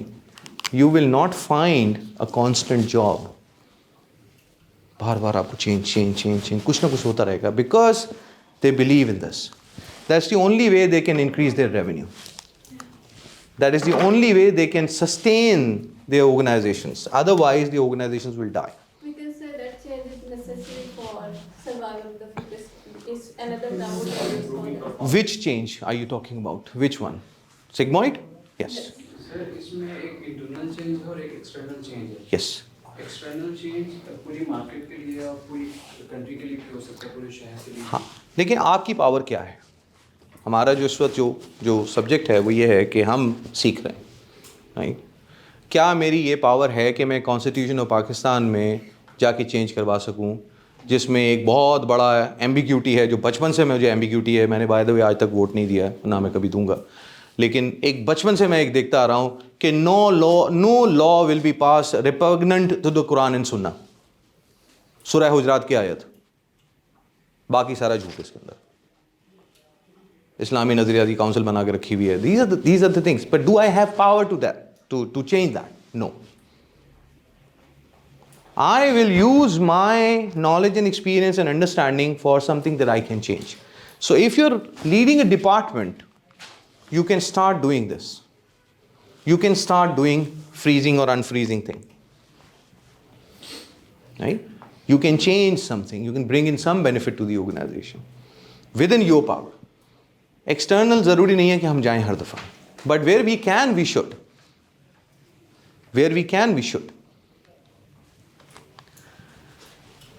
You will not find a constant job. बार बार आपको change कुछ ना कुछ होता रहेगा, because they believe in this. That's the only way they can increase their revenue. That is the only way they can sustain their organizations. Otherwise, the organizations will die. We can say that change is necessary for survival of the fittest. Is another term we can use for that. Which change are you talking about? Which one? Sigmoid? Yes. Sir इसमें एक internal change है और एक external change है. Yes. External change पूरी market के लिए और पूरी कंट्री के लिए भी हो सकता है, पूरे शहर के लिए. हाँ, लेकिन आपकी पावर क्या है? हमारा जो इस वक्त जो सब्जेक्ट है वो ये है कि हम सीख रहे हैं. राइट? क्या मेरी ये पावर है कि मैं कॉन्स्टिट्यूशन ऑफ पाकिस्तान में जाके चेंज करवा सकूं, जिसमें एक बहुत बड़ा एम्बिग्यूटी है, जो बचपन से मुझे एम्बिग्यूटी है. मैंने बाय द वे आज तक वोट नहीं दिया है, ना मैं कभी दूंगा, लेकिन एक बचपन से मैं एक देखता आ रहा हूँ कि no law will be pass repugnant to the Quran and Sunnah. सूरह हुजरात की आयत, बाकी सारा झूठ इसके अंदर. इस्लामी नज़रियाती काउंसिल बना के रखी हुई है. These are the things. But do I have power to that, to change that? No. I will use my knowledge and experience and understanding for something that I can change. So if you're leading a department you can start doing this. You can start doing freezing or unfreezing thing. Right? You can change something. You can bring in some benefit to the organization within your power. External ज़रूरी नहीं है कि हम जाएं हर दफ़ा. But where we can, we should. Where we can, we should.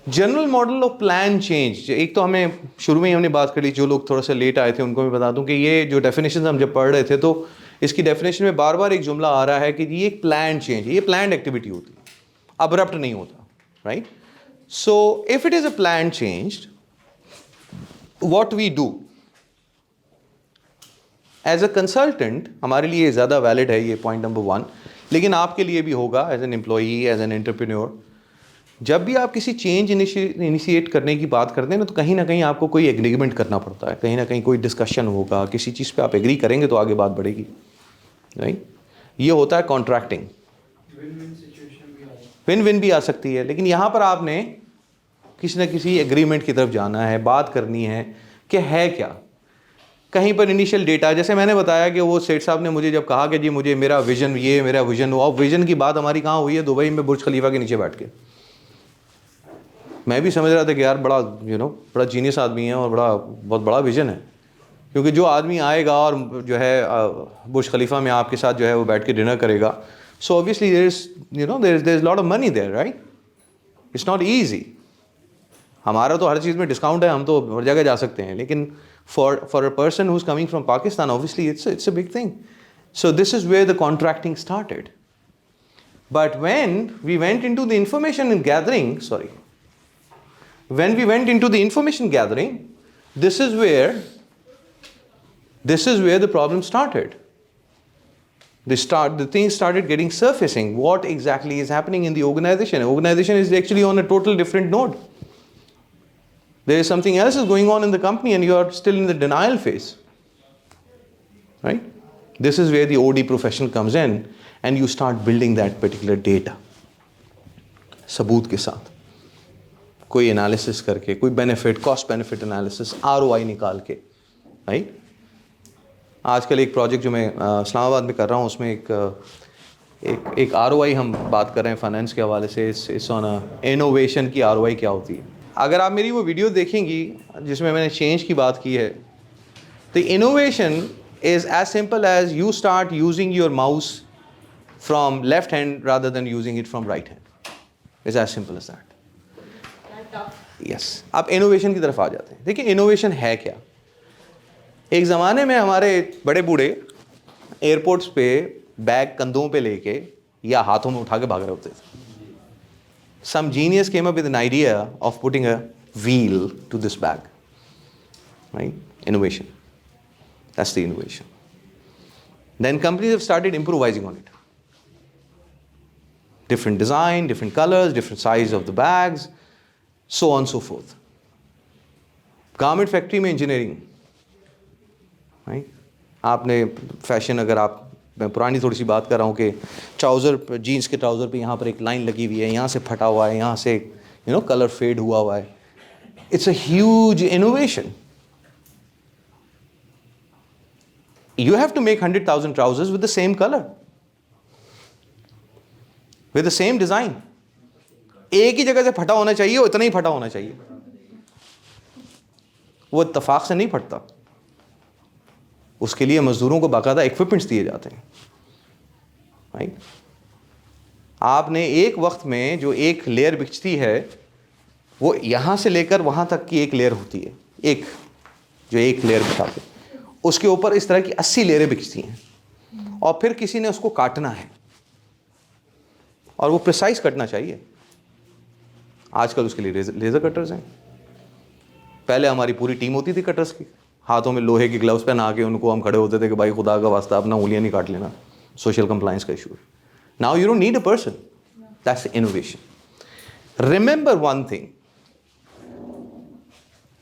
General model of plan change. एक तो हमें शुरू में ही हमने बात कर ली, जो लोग थोड़ा सा लेट आए थे उनको मैं बता दूं कि ये जो डेफिनेशन हम जब पढ़ रहे थे तो इसकी डेफिनेशन में बार बार एक जुमला आ रहा है कि ये एक प्लान चेंज, ये प्लान एक्टिविटी होती है, अब्रप्ट नहीं होता. Right? So if it is a plan change, what we do as a consultant, हमारे लिए ज़्यादा वैलिड है ये पॉइंट नंबर 1, लेकिन आपके लिए भी होगा as an employee, as an entrepreneur. जब भी आप किसी चेंज इनिशिएट करने की बात करते हैं ना, तो कहीं ना कहीं आपको कोई एग्रीमेंट करना पड़ता है, कहीं ना कहीं कोई डिस्कशन होगा, किसी चीज़ पे आप एग्री करेंगे तो आगे बात बढ़ेगी. राइट? ये होता है कॉन्ट्रैक्टिंग. विन विन भी आ सकती है, लेकिन यहाँ पर आपने किसी न किसी एग्रीमेंट की तरफ जाना है, बात करनी है कि है क्या. कहीं पर इनिशियल डेटा, जैसे मैंने बताया कि वो सेठ साहब ने मुझे जब कहा कि जी मुझे मेरा विजन, ये मेरा विजन हुआ, विजन की बात हमारी कहाँ हुई है? दुबई में बुर्ज खलीफा के नीचे बैठ के. मैं भी समझ रहा था कि यार बड़ा बड़ा जीनियस आदमी है और बहुत बड़ा विजन है, क्योंकि जो आदमी आएगा और जो है बुर्ज खलीफा में आपके साथ जो है वो बैठ के डिनर करेगा, so obviously there is lot of money there. Right? It's not easy. हमारा तो हर चीज़ में डिस्काउंट है, हम तो हर जगह जा सकते हैं, लेकिन for a person who is coming from Pakistan, obviously it's a big thing. So this is where the contracting started. But when we went into the information gathering, when we went into the information gathering, this is where the problem started. The things started getting surfacing. What exactly is happening in the organization? Organization is actually on a total different node. There is something else is going on in the company and you are still in the denial phase. Right? This is where the OD profession comes in and you start building that particular data. सबूत के साथ कोई analysis करके, कोई benefit, cost benefit analysis, ROI निकाल के. Right? आजकल एक प्रोजेक्ट जो मैं इस्लामाबाद में कर रहा हूँ, उसमें एक ROI हम बात कर रहे हैं फाइनेंस के हवाले से. इस ऑन इनोवेशन की ROI क्या होती है. अगर आप मेरी वो वीडियो देखेंगी जिसमें मैंने चेंज की बात की है, तो innovation is as simple as you start using your mouse from left hand rather than using it from right hand. Is as simple as that. Yes, आप इनोवेशन की तरफ आ जाते हैं. देखिए इनोवेशन है क्या. एक ज़माने में हमारे बड़े बूढ़े एयरपोर्ट्स पे बैग कंधों पे लेके या हाथों में उठा के भाग रहे होते थे. Some genius came up with an idea of putting a wheel to this bag. Right? Innovation. That's the innovation. Then companies have started improvising on it. Different design, different colors, different size of the bags, so on so forth. Garment factory में engineering, right? आपने fashion, अगर आप, मैं पुरानी थोड़ी सी बात कर रहा हूँ कि ट्राउज़र, जीन्स के ट्राउज़र पे यहाँ पर एक लाइन लगी हुई है, यहाँ से फटा हुआ है, यहाँ से कलर फेड हुआ है. It's a huge innovation. You have to make 100,000 trousers with the same color, with the same design. एक ही जगह से फटा होना चाहिए, वो इतना ही फटा होना चाहिए, वो इत्तेफाक से नहीं फटता. उसके लिए मजदूरों को बाकायदा इक्विपमेंट्स दिए जाते हैं. राइट? आपने एक वक्त में जो एक लेयर बिछती है, वो यहाँ से लेकर वहाँ तक की एक लेयर होती है. एक लेयर बिछाते, उसके ऊपर इस तरह की 80 लेयरें बिछती हैं, और फिर किसी ने उसको काटना है, और वो प्रिसाइज कटना चाहिए. आजकल उसके लिए लेज़र कटर्स हैं. पहले हमारी पूरी टीम होती थी कटर्स की, हाथों में लोहे के ग्लव्स पहना के उनको हम खड़े होते थे कि भाई खुदा का वास्ता अपना उंगलियां नहीं काट लेना, सोशल कंप्लायंस का इशू है. Now you don't need a person. That's innovation. Remember one thing,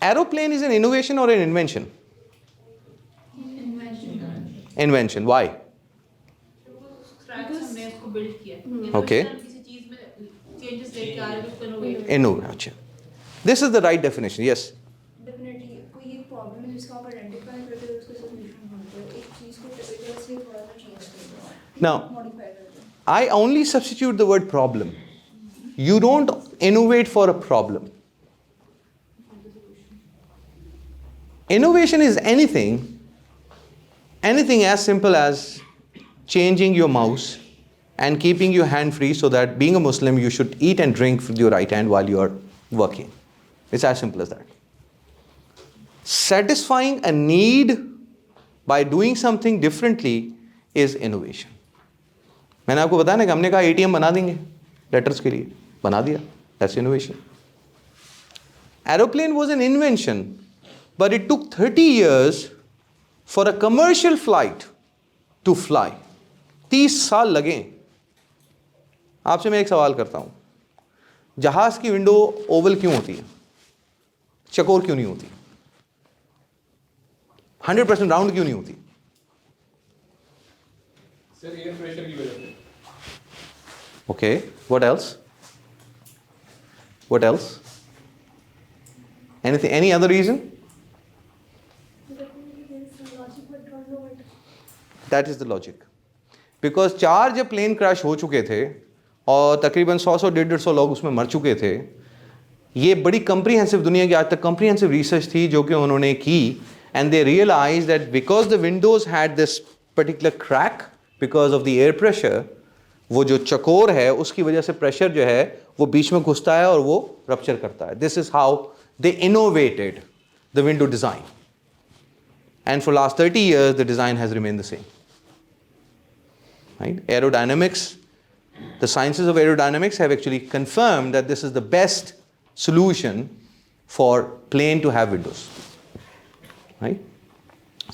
aeroplane is an innovation और an invention? Invention. Why? Okay. Innovation. This is the right definition. Yes. Definitely कोई एक problem है जिसको आप identify करके उसका solution ढूंढते हो. एक चीज़ को Now, I only substitute the word problem. You don't innovate for a problem. Innovation is anything as simple as changing your mouse and keeping your hand free, so that being a Muslim, you should eat and drink with your right hand while you are working. It's as simple as that. Satisfying a need by doing something differently is innovation. मैंने आपको बताया ना कि हमने कहा ATM बना देंगे letters के लिए, बना दिया. That's innovation. Aeroplane was an invention, but it took 30 years for a commercial flight to fly. 30 साल लगे. आपसे मैं एक सवाल करता हूं, जहाज की विंडो ओवल क्यों होती है, चकोर क्यों नहीं होती, 100% राउंड क्यों नहीं होती? सर एयर प्रेशर की वजह से. Okay, what else? What else? Anything? Any other reason? That is the logic. Because 4 जब प्लेन क्रैश हो चुके थे और तकरीबन 100-150 लोग उसमें मर चुके थे, ये बड़ी कम्प्रीहेंसिव, दुनिया की आज तक कम्प्रीहेंसिव रिसर्च थी जो कि उन्होंने की, and they realise that because the windows had this particular crack because of the air pressure, वो जो चकोर है उसकी वजह से प्रेशर जो है वो बीच में घुसता है और वो रप्चर करता है. This is how they innovated the window design, and for last 30 years the design has remain the same. Right? Aerodynamics, the sciences of aerodynamics have actually confirmed that this is the best solution for plane to have windows. Right?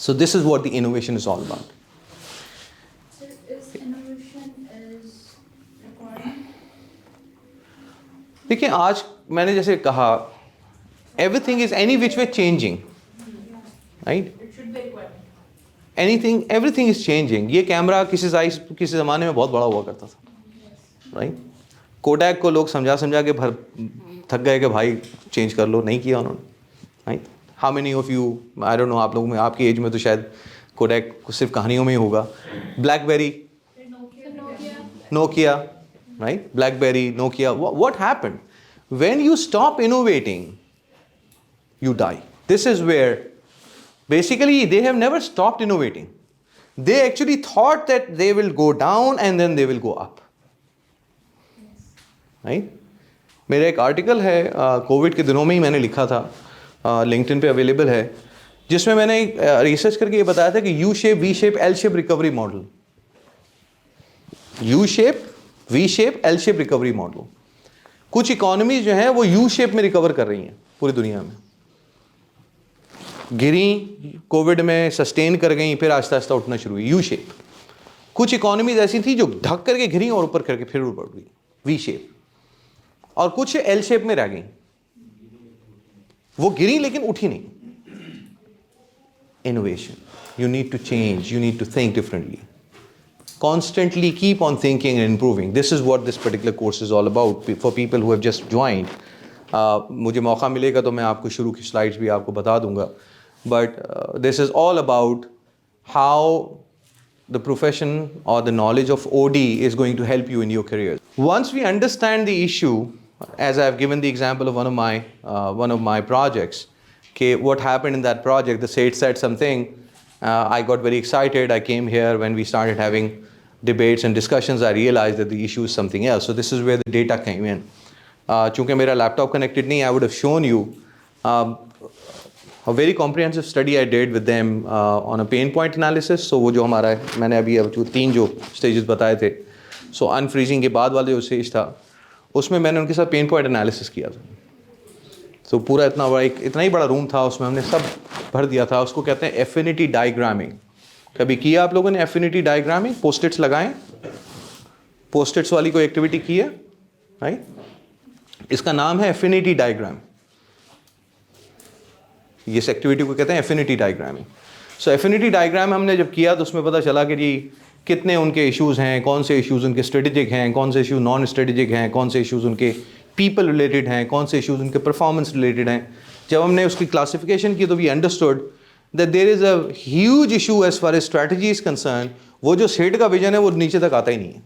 So this is what the innovation is all about. Sir, is innovation is required? देखिए, आज मैंने जैसे कहा, everything is any which way changing. Right? It should be required. everything is changing. ये camera किसी ज़माने में बहुत बड़ा हुआ करता था, राइट? कोडैक को लोग समझा के थक गए कि भाई चेंज कर लो, नहीं किया उन्होंने, right? How many of you, I don't no, आप लोगों में, आपकी एज में तो शायद कोडैक सिर्फ कहानियों में ही होगा. Blackberry, Nokia, right? Blackberry, Nokia. What happened when you stop innovating? You die. This is where basically they have never stopped innovating. They actually thought that they will go down and then they will go up. Right? मेरा एक article है Covid के दिनों में ही मैंने लिखा था, LinkedIn पे अवेलेबल है, जिसमें मैंने रिसर्च करके ये बताया था कि U shape, V shape, L shape recovery model. U shape, V shape, L shape recovery model. कुछ इकोनॉमीज जो हैं वो यू शेप में रिकवर कर रही हैं पूरी दुनिया में, गिरी कोविड में, सस्टेन कर गई, फिर आहिस्ता आहिस्ता उठना शुरू हुई, यू शेप. कुछ इकोनॉमीज ऐसी थी जो ढक करके गिरी और ऊपर करके फिर ऊपर गई, वी शेप. और कुछ एल शेप में रह गई, वो गिरी लेकिन उठी नहीं. Innovation, you need to change, you need to think differently. Constantly keep on thinking and improving. This is what this particular course is all about for people who have just joined. मुझे मौका मिलेगा तो मैं आपको शुरू की slides भी आपको बता दूंगा. But this is all about how the profession or the knowledge of OD is going to help you in your career. Once we understand the issue, as I've given the example of one of my projects, okay, what happened in that project, the SAID said something, I got very excited. I came here when we started having debates and discussions. I realized that the issue is something else. So this is where the data came in. चूँकि मेरा laptop connected नहीं, I would have shown you a very comprehensive study I did with them on a pain point analysis. So वो जो हमारा है, मैंने अभी जो 3 जो stages बताए थे, so unfreezing के बाद वाले जो stage था, उसमें मैंने उनके साथ पेन पॉइंट एनालिसिस किया था. तो पूरा इतना ही बड़ा रूम था, उसमें हमने सब भर दिया था. उसको कहते हैं एफिनिटी डायग्रामिंग. कभी किया आप लोगों ने एफिनिटी डायग्रामिंग? पोस्टिट्स लगाएं, पोस्टिट्स वाली कोई एक्टिविटी की है, राइट? इसका नाम है एफिनिटी डायग्राम. इस एक्टिविटी को कहते हैं एफिनिटी डायग्रामिंग. सो एफिनिटी डायग्राम हमने जब किया तो उसमें पता चला कि जी कितने उनके इश्यूज़ हैं, कौन से इश्यूज़ उनके स्ट्रेटेजिक हैं, कौन से इश्यूज़ नॉन स्ट्रेटेजिक हैं, कौन से इश्यूज़ उनके पीपल रिलेटेड हैं, कौन से इश्यूज़ उनके परफॉर्मेंस रिलेटेड हैं. जब हमने उसकी क्लासिफिकेशन की तो we understood that there is a huge issue as far as strategy is concerned. वो जो सेठ का विजन है वो नीचे तक आता ही नहीं है.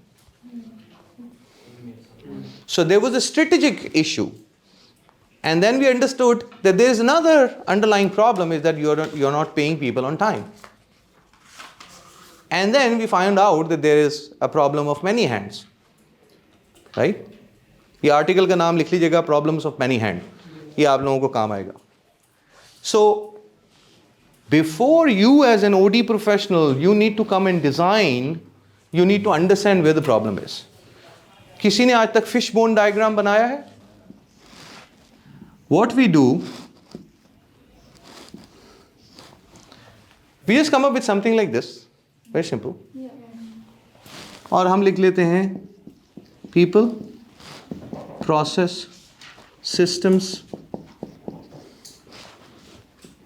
So there was a strategic issue, and then we understood that there is another underlying problem, is that you're not paying people on time. And then we found out that there is a problem of many hands, right? ये article का नाम लिख लीजिएगा, problems of many hand, ये आप लोगों को काम आएगा. So before you as an OD professional you need to come and design, you need to understand where the problem is. किसी ने आज तक फिश बोन डायग्राम बनाया है? What we do, we just come up with something like this, very simple, और हम लिख लेते हैं people, process, systems,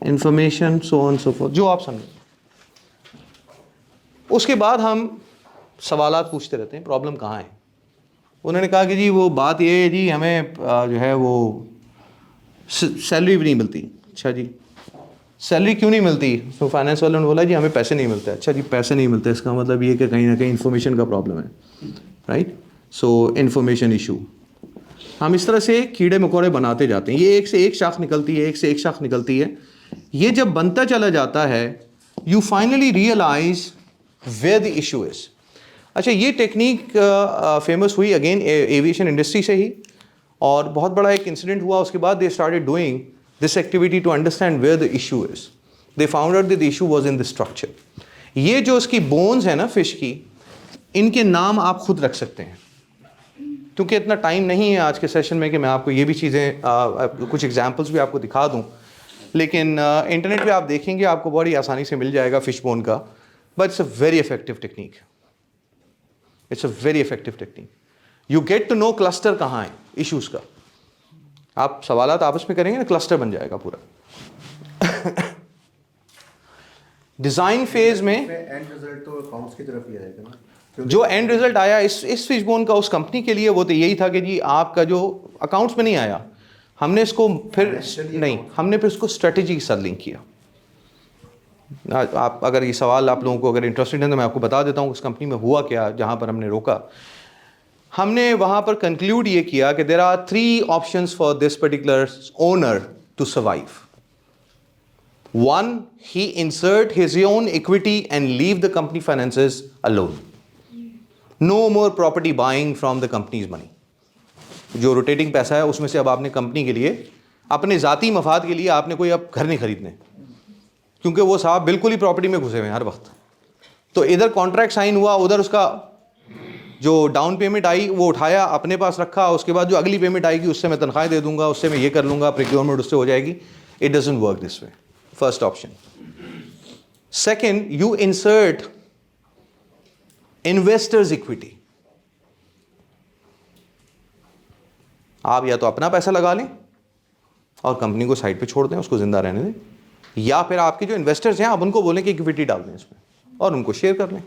information, so on so forth, जो आप समझें. उसके बाद हम सवालात पूछते रहते हैं, प्रॉब्लम कहाँ है. उन्होंने कहा कि जी वो बात ये है जी, हमें जो है वो सैलरी भी नहीं मिलती. अच्छा जी, सैलरी क्यों नहीं मिलती? तो फाइनेंस वालों ने बोला जी हमें पैसे नहीं मिलते. अच्छा जी, पैसे नहीं मिलते, इसका मतलब ये कि कहीं ना कहीं इन्फॉर्मेशन का प्रॉब्लम है, राइट? So information issue. हम इस तरह से कीड़े मकोड़े बनाते जाते हैं, ये एक से एक शाख निकलती है, एक से एक शाख निकलती है. ये जब बनता चला जाता है, you finally realise where the issue is. अच्छा, ये टेक्निक फेमस हुई अगेन एविएशन इंडस्ट्री से ही, और बहुत बड़ा एक इंसिडेंट हुआ. उसके बाद they started doing this activity to understand where the issue is. They found out that the issue was in the structure. ये जो उसकी बोन्स है ना फिश की, इनके नाम आप खुद रख सकते हैं. क्योंकि इतना टाइम नहीं है आज के सेशन में कि मैं आपको ये भी चीज़ें कुछ एग्जांपल्स भी आपको दिखा दूं, लेकिन इंटरनेट पे आप देखेंगे आपको बड़ी आसानी से मिल जाएगा फिश बोन का. But it's a very effective technique, it's a very effective technique. You get to know cluster कहाँ है इश्यूज़ का. आप सवालात आपस में करेंगे ना, क्लस्टर बन जाएगा पूरा. डिज़ाइन फेज में एंड रिजल्ट तो अकाउंट्स की तरफ ही आएगा ना. जो एंड रिजल्ट आया इस फिशबोन का उस कंपनी के लिए, वो तो यही था कि जी आपका जो अकाउंट्स में नहीं आया, हमने इसको फिर नहीं, हमने फिर इसको स्ट्रेटेजी के साथ लिंक किया. आप अगर ये सवाल आप लोगों को अगर इंटरेस्टेड है तो मैं आपको बता देता हूँ उस कंपनी में हुआ क्या, जहाँ पर हमने रोका. हमने वहाँ पर कंक्लूड ये किया कि there are 3 options for this particular owner to survive. 1, he insert his own equity and leave the company finances alone. No more property buying from the company's money. जो रोटेटिंग पैसा है उसमें से अब आपने कंपनी के लिए, अपने ज़ाती मफाद के लिए आपने कोई अब घर नहीं खरीदने, क्योंकि वो साहब बिल्कुल ही प्रॉपर्टी में घुसे हुए हैं हर वक्त. तो इधर कॉन्ट्रैक्ट साइन हुआ, उधर उसका जो डाउन पेमेंट आई वो उठाया, अपने पास रखा, उसके बाद जो अगली पेमेंट आएगी उससे मैं तनख्वाहें दे दूंगा, उससे मैं ये कर लूँगा, प्रोक्योरमेंट उससे हो जाएगी. It doesn't work this way. First option. Second, you insert investors equity. आप या तो अपना पैसा लगा लें और कंपनी को साइड पे छोड़ दें, उसको जिंदा रहने दें, या फिर आपके जो इन्वेस्टर्स हैं आप उनको बोलें कि इक्विटी डाल दें इसमें और उनको शेयर कर लें.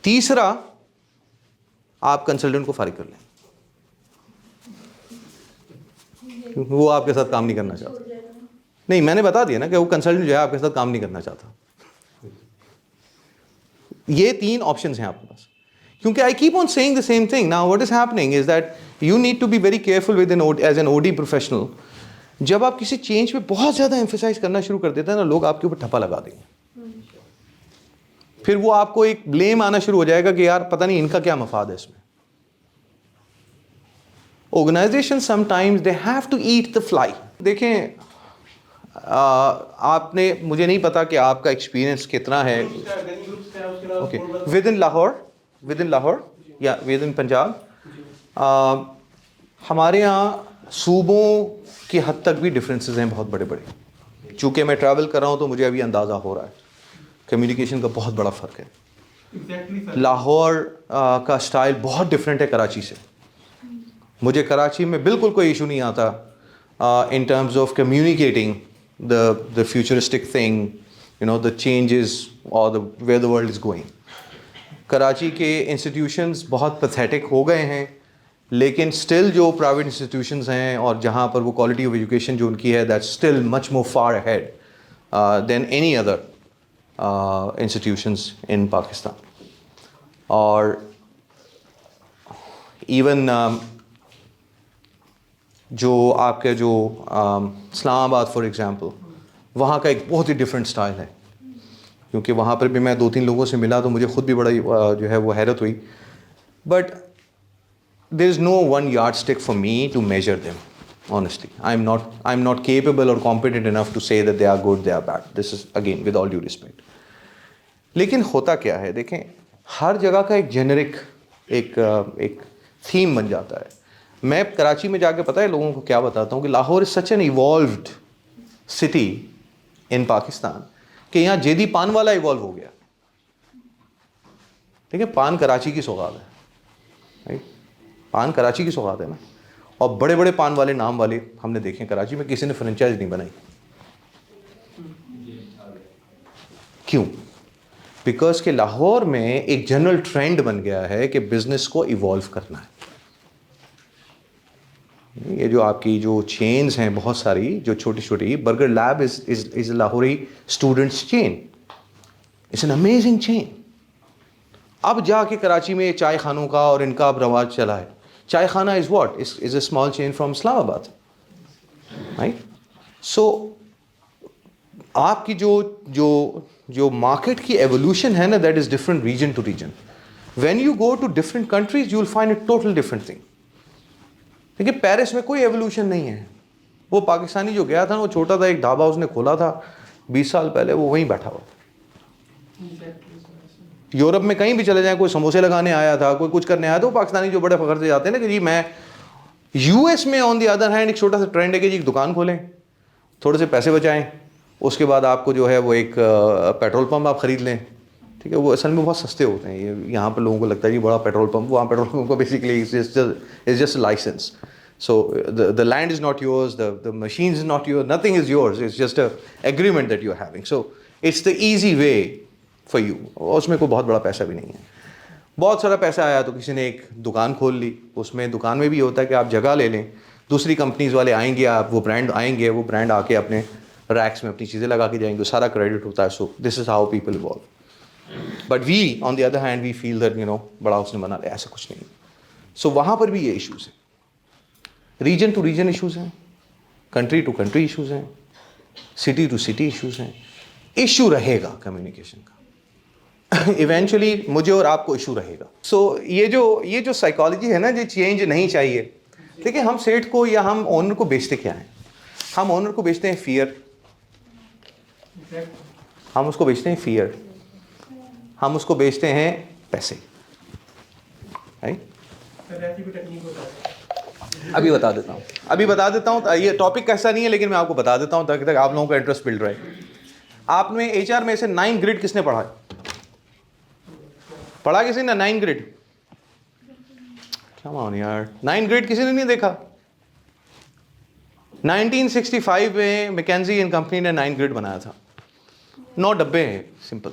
तीसरा, आप कंसल्टेंट को फारिग कर लें, वो आपके साथ काम नहीं करना चाहता. नहीं, मैंने बता दिया ना कि वो कंसल्टेंट जो है आपके साथ काम नहीं करना चाहता. ये 3 ऑप्शंस हैं आपके पास. क्योंकि I keep on saying the same thing. Now what is happening is that you need to be very careful with as an OD professional. जब आप किसी चेंज पे बहुत ज़्यादा एम्फेसाइज करना शुरू कर देते हैं ना, लोग आपके ऊपर ठप्पा लगा देंगे. फिर वो आपको एक ब्लेम आना शुरू हो जाएगा कि यार पता नहीं इनका क्या मफाद है इसमें. Organisation sometimes they have to eat the fly. देखें, आपने, मुझे नहीं पता कि आपका एक्सपीरियंस कितना है. ओके, विद इन लाहौर या विद इन पंजाब, हमारे यहाँ सूबों की हद तक भी डिफरेंसेस हैं बहुत बड़े बड़े. चूँकि मैं ट्रैवल कर रहा हूँ तो मुझे अभी अंदाज़ा हो रहा है कम्युनिकेशन का बहुत बड़ा फ़र्क है. लाहौर का स्टाइल बहुत डिफरेंट है कराची से. मुझे कराची में बिल्कुल कोई इशू नहीं आता इन terms of communicating the futuristic thing, you know, the changes or where the world is going. Karachi के इंस्टीट्यूशंस बहुत पैथेटिक हो गए हैं. लेकिन स्टिल जो प्राइवेट इंस्टीट्यूशंस हैं और जहाँ पर वो क्वालिटी ऑफ एजुकेशन जो उनकी है, that's still much more far ahead than any other institutions in Pakistan. और इवन जो आपके जो इस्लामाबाद फॉर एग्ज़ाम्पल, वहाँ का एक बहुत ही डिफरेंट स्टाइल है, क्योंकि वहाँ पर भी मैं 2-3 लोगों से मिला तो मुझे ख़ुद भी बड़ा जो है वो हैरत हुई. But there is no one yardstick for me to measure them. Honestly I am not capable और competent enough to say that they are good, they are bad. This is again with all due respect. लेकिन होता क्या है, देखें, हर जगह का एक generic एक थीम बन जाता है. मैं कराची में जाके पता है लोगों को क्या बताता हूँ कि Lahore is such an evolved city in Pakistan कि यहाँ जेदी पान वाला इवॉल्व हो गया. ठीक है, पान कराची की सौगात है, राइट? पान कराची की सौगात है ना. और बड़े बड़े पान वाले नाम वाले हमने देखे कराची में, किसी ने फ्रेंचाइज नहीं बनाई. क्यों? बिकॉज के लाहौर में एक जनरल ट्रेंड बन गया है कि बिजनेस को इवॉल्व करना है. ये जो आपकी जो चेन्स हैं बहुत सारी, जो छोटी छोटी, burger lab is Lahori students chain. It's an amazing chain. अब जाके कराची में चाय खानों का और इनका अब रवाज चला है. Chai Khana is what is a small chain from Islamabad, right? So आपकी जो मार्केट की एवोल्यूशन है ना, that is different region to region. When you go to different countries you will find a total different thing. देखिए, पेरिस में कोई evolution नहीं है. वो पाकिस्तानी जो गया था ना, वो छोटा था, एक ढाबा उसने खोला था 20 साल पहले, वो वहीं बैठा हुआ. यूरोप में कहीं भी चले जाएं, कोई समोसे लगाने आया था, कोई कुछ करने आया था, वो पाकिस्तानी जो बड़े फखर से जाते हैं ना कि जी मैं. यूएस में ऑन द अदर हैंड एक छोटा सा ट्रेंड है कि जी एक दुकान खोलें, थोड़े से पैसे बचाएं, उसके बाद आपको जो है वो एक पेट्रोल पंप आप ख़रीद लें. ठीक है, वो असल में बहुत सस्ते होते हैं. ये यहाँ पर लोगों को लगता है जी बड़ा पेट्रोल पंप, वहाँ पेट्रोल पंप को basically is just licence. So the land is not yours, the machine is not yours, nothing is yours. It's just a agreement that you are having. So it's the easy way for you. उसमें कोई बहुत बड़ा पैसा भी नहीं है. बहुत सारा पैसा आया तो किसी ने एक दुकान खोल ली. उसमें दुकान में भी होता है कि आप जगह ले लें, दूसरी कंपनीज वाले आएंगे, आप वो ब्रांड आएंगे, वो ब्रांड आके अपने रैक्स में अपनी चीज़ें लगा के जाएंगे, सारा क्रेडिट होता है. So this is how people evolve. But we on the other hand we feel that बड़ा उसने बना लिया, ऐसा कुछ नहीं. सो वहाँ पर भी ये इश्यूज़ हैं, रीजन टू रीजन इश्यूज़ हैं, कंट्री टू कंट्री इश्यूज़ हैं, सिटी टू सिटी इश्यूज़ हैं. इशू रहेगा कम्युनिकेशन का. इवेंचुअली मुझे और आपको इशू रहेगा. सो ये जो साइकोलॉजी है ना, जो चेंज नहीं चाहिए. देखिए, हम सेठ को या हम ओनर को बेचते क्या हैं? हम ओनर को बेचते हैं फियर. हम उसको बेचते हैं फियर. हम उसको बेचते हैं पैसे. अभी बता देता हूँ ये टॉपिक कैसा नहीं है, लेकिन मैं आपको बता देता हूँ ताकि आप लोगों का इंटरेस्ट बिल्ड रहे. आपने एचआर में से 9 ग्रिड किसने पढ़ा है? पढ़ा किसी ने 9 ग्रिड? क्या मान यार, 9 ग्रिड किसी ने नहीं देखा? 1965 में मैकेंजी एंड कंपनी ने 9 ग्रिड बनाया था. 9 डब्बे हैं, सिंपल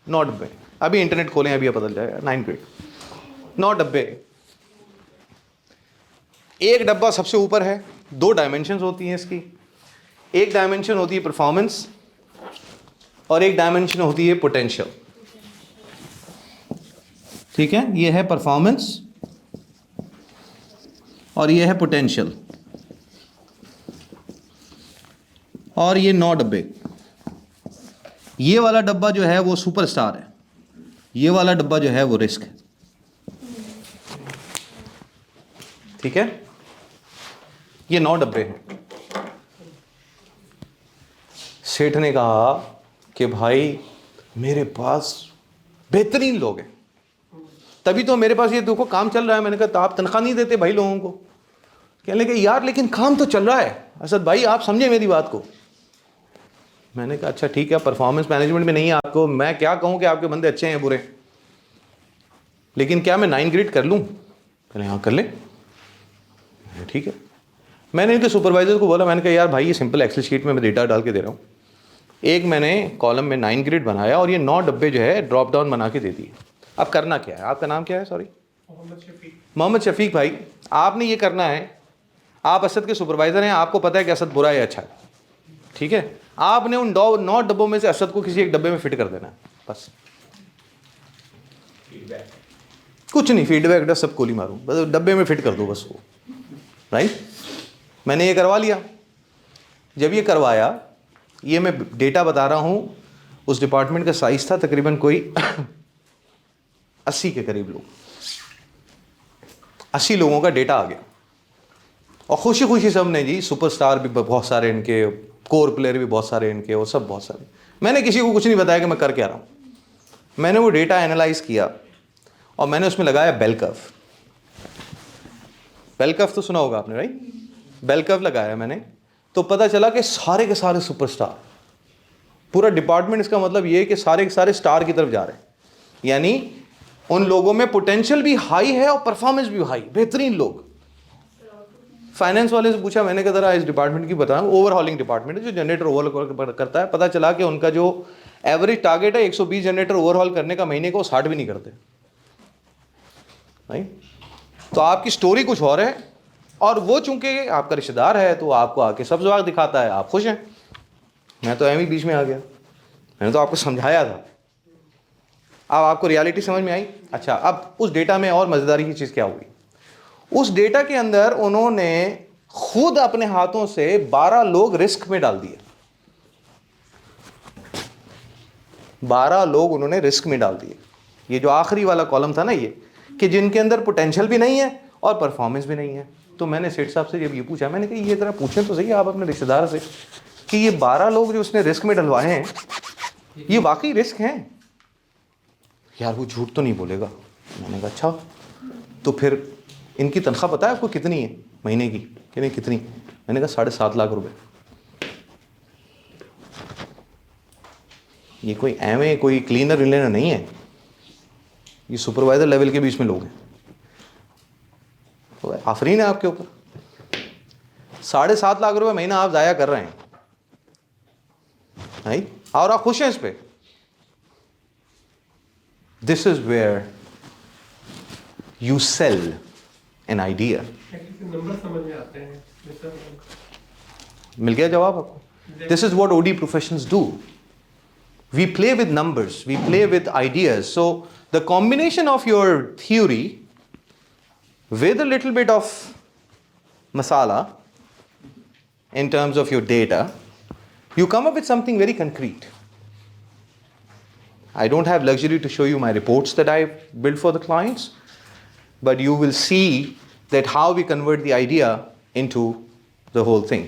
9 डब्बे. अभी इंटरनेट खोलें, अभी पता चल जाएगा. 9 ग्रिड, 9 डब्बे. एक डब्बा सबसे ऊपर है. 2 डायमेंशंस होती हैं इसकी. एक डायमेंशन होती है परफॉर्मेंस और एक डायमेंशन होती है पोटेंशियल. ठीक है, ये है परफॉर्मेंस और ये है पोटेंशियल. और ये 9 डब्बे. ये वाला डब्बा जो है वो सुपरस्टार है, ये वाला डब्बा जो है वो रिस्क है. ठीक है, ये 9 डब्बे हैं. सेठ ने कहा कि भाई मेरे पास बेहतरीन लोग हैं, तभी तो मेरे पास ये देखो काम चल रहा है. मैंने कहा तो आप तनख्वाह नहीं देते भाई लोगों को? कहने लगे यार लेकिन काम तो चल रहा है. असद भाई आप समझे मेरी बात को. मैंने कहा अच्छा ठीक है, परफॉर्मेंस मैनेजमेंट में नहीं है आपको, मैं क्या कहूँ कि आपके बंदे अच्छे हैं बुरे, लेकिन क्या मैं 9 ग्रेड कर लूँ? कहने हाँ कर ले. ठीक है. मैंने इनके सुपरवाइजर को बोला, मैंने कहा यार भाई ये सिंपल एक्सेल शीट में मैं डेटा डाल के दे रहा हूँ. एक मैंने कॉलम में 9 ग्रेड बनाया और ये 9 डब्बे जो है ड्रॉप डाउन बना के दे दिए. अब करना क्या है? आपका नाम क्या है? सॉरी, मोहम्मद शफीक भाई, आपने ये करना है, आप असद के सुपरवाइज़र हैं, आपको पता है कि असद बुरा है अच्छा है, ठीक है। आपने उन 9 डब्बों में से असद को किसी एक डब्बे में फिट कर देना है, बस। कुछ नहीं, फीडबैक सब गोली मारूं, बस डब्बे में फिट कर दो बस वो, राइट। मैंने ये करवा लिया। जब ये करवाया, ये मैं डेटा बता रहा हूँ, उस डिपार्टमेंट का साइज था तकरीबन कोई 80 के करीब लोग, 80 लोगों का डेटा आ गया। और खुशी खुशी सब ने जी, सुपरस्टार भी बहुत सारे इनके, कोर प्लेयर भी बहुत सारे इनके, और सब बहुत सारे। मैंने किसी को कुछ नहीं बताया कि मैं कर क्या रहा हूँ। मैंने वो डेटा एनालाइज किया और मैंने उसमें लगाया बेल कर्व। बेल कर्व तो सुना होगा आपने, राइट। बेल कर्व लगाया मैंने, तो पता चला कि सारे के सारे सुपरस्टार, पूरा डिपार्टमेंट, इसका मतलब ये है कि सारे के सारे स्टार की तरफ जा रहे हैं। यानी उन लोगों में पोटेंशियल भी हाई है और परफॉर्मेंस भी हाई, बेहतरीन लोग। फाइनेंस वाले से पूछा मैंने कि जरा इस डिपार्टमेंट की बताया, ओवरहॉलिंग डिपार्टमेंट है जो जनरेटर ओवरहॉल करता है। पता चला कि उनका जो एवरेज टारगेट है 120 जनरेटर ओवरहॉल करने का महीने को, 60 भी नहीं करते, राइट। तो आपकी स्टोरी कुछ और है, और वो चूंकि आपका रिश्तेदार है तो आपको आके सब जवाब दिखाता है, आप खुश हैं। मैं तो एम ही बीच में आ गया, मैंने तो आपको समझाया था। अब आपको रियलिटी समझ में आई। अच्छा, अब उस डेटा में और मज़ेदारी की चीज़ क्या हुई, उस डेटा के अंदर उन्होंने खुद अपने हाथों से 12 लोग रिस्क में डाल दिए। 12 लोग उन्होंने रिस्क में डाल दिए। ये जो आखिरी वाला कॉलम था ना, ये कि जिनके अंदर पोटेंशियल भी नहीं है और परफॉर्मेंस भी नहीं है। तो मैंने सेठ साहब से जब ये पूछा, मैंने कहा ये ज़रा पूछें तो सही आप अपने रिश्तेदार से कि ये 12 लोग जो उसने रिस्क में डलवाए हैं, ये वाकई रिस्क हैं यार, वो झूठ तो नहीं बोलेगा। मैंने कहा अच्छा, तो फिर इनकी तनख्वाह पता है आपको कितनी है महीने की? कि नहीं कितनी? मैंने कहा 7.5 लाख रुपए। ये कोई एमए कोई क्लीनर विलीनर नहीं है, ये सुपरवाइजर लेवल के बीच में लोग हैं। तो आफरीन है आपके ऊपर, 7.5 लाख रुपए महीना आप ज़ाया कर रहे हैं, नहीं? और आप खुश हैं इस पे? This is where you sell an idea. Number समझ में आते हैं। मिल गया जवाब आपको? This is what OD professions do. We play with numbers, we play with ideas. So the combination of your theory with a little bit of masala in terms of your data, you come up with something very concrete. I don't have luxury to show you my reports that I built for the clients, but you will see that how we convert the idea into the whole thing.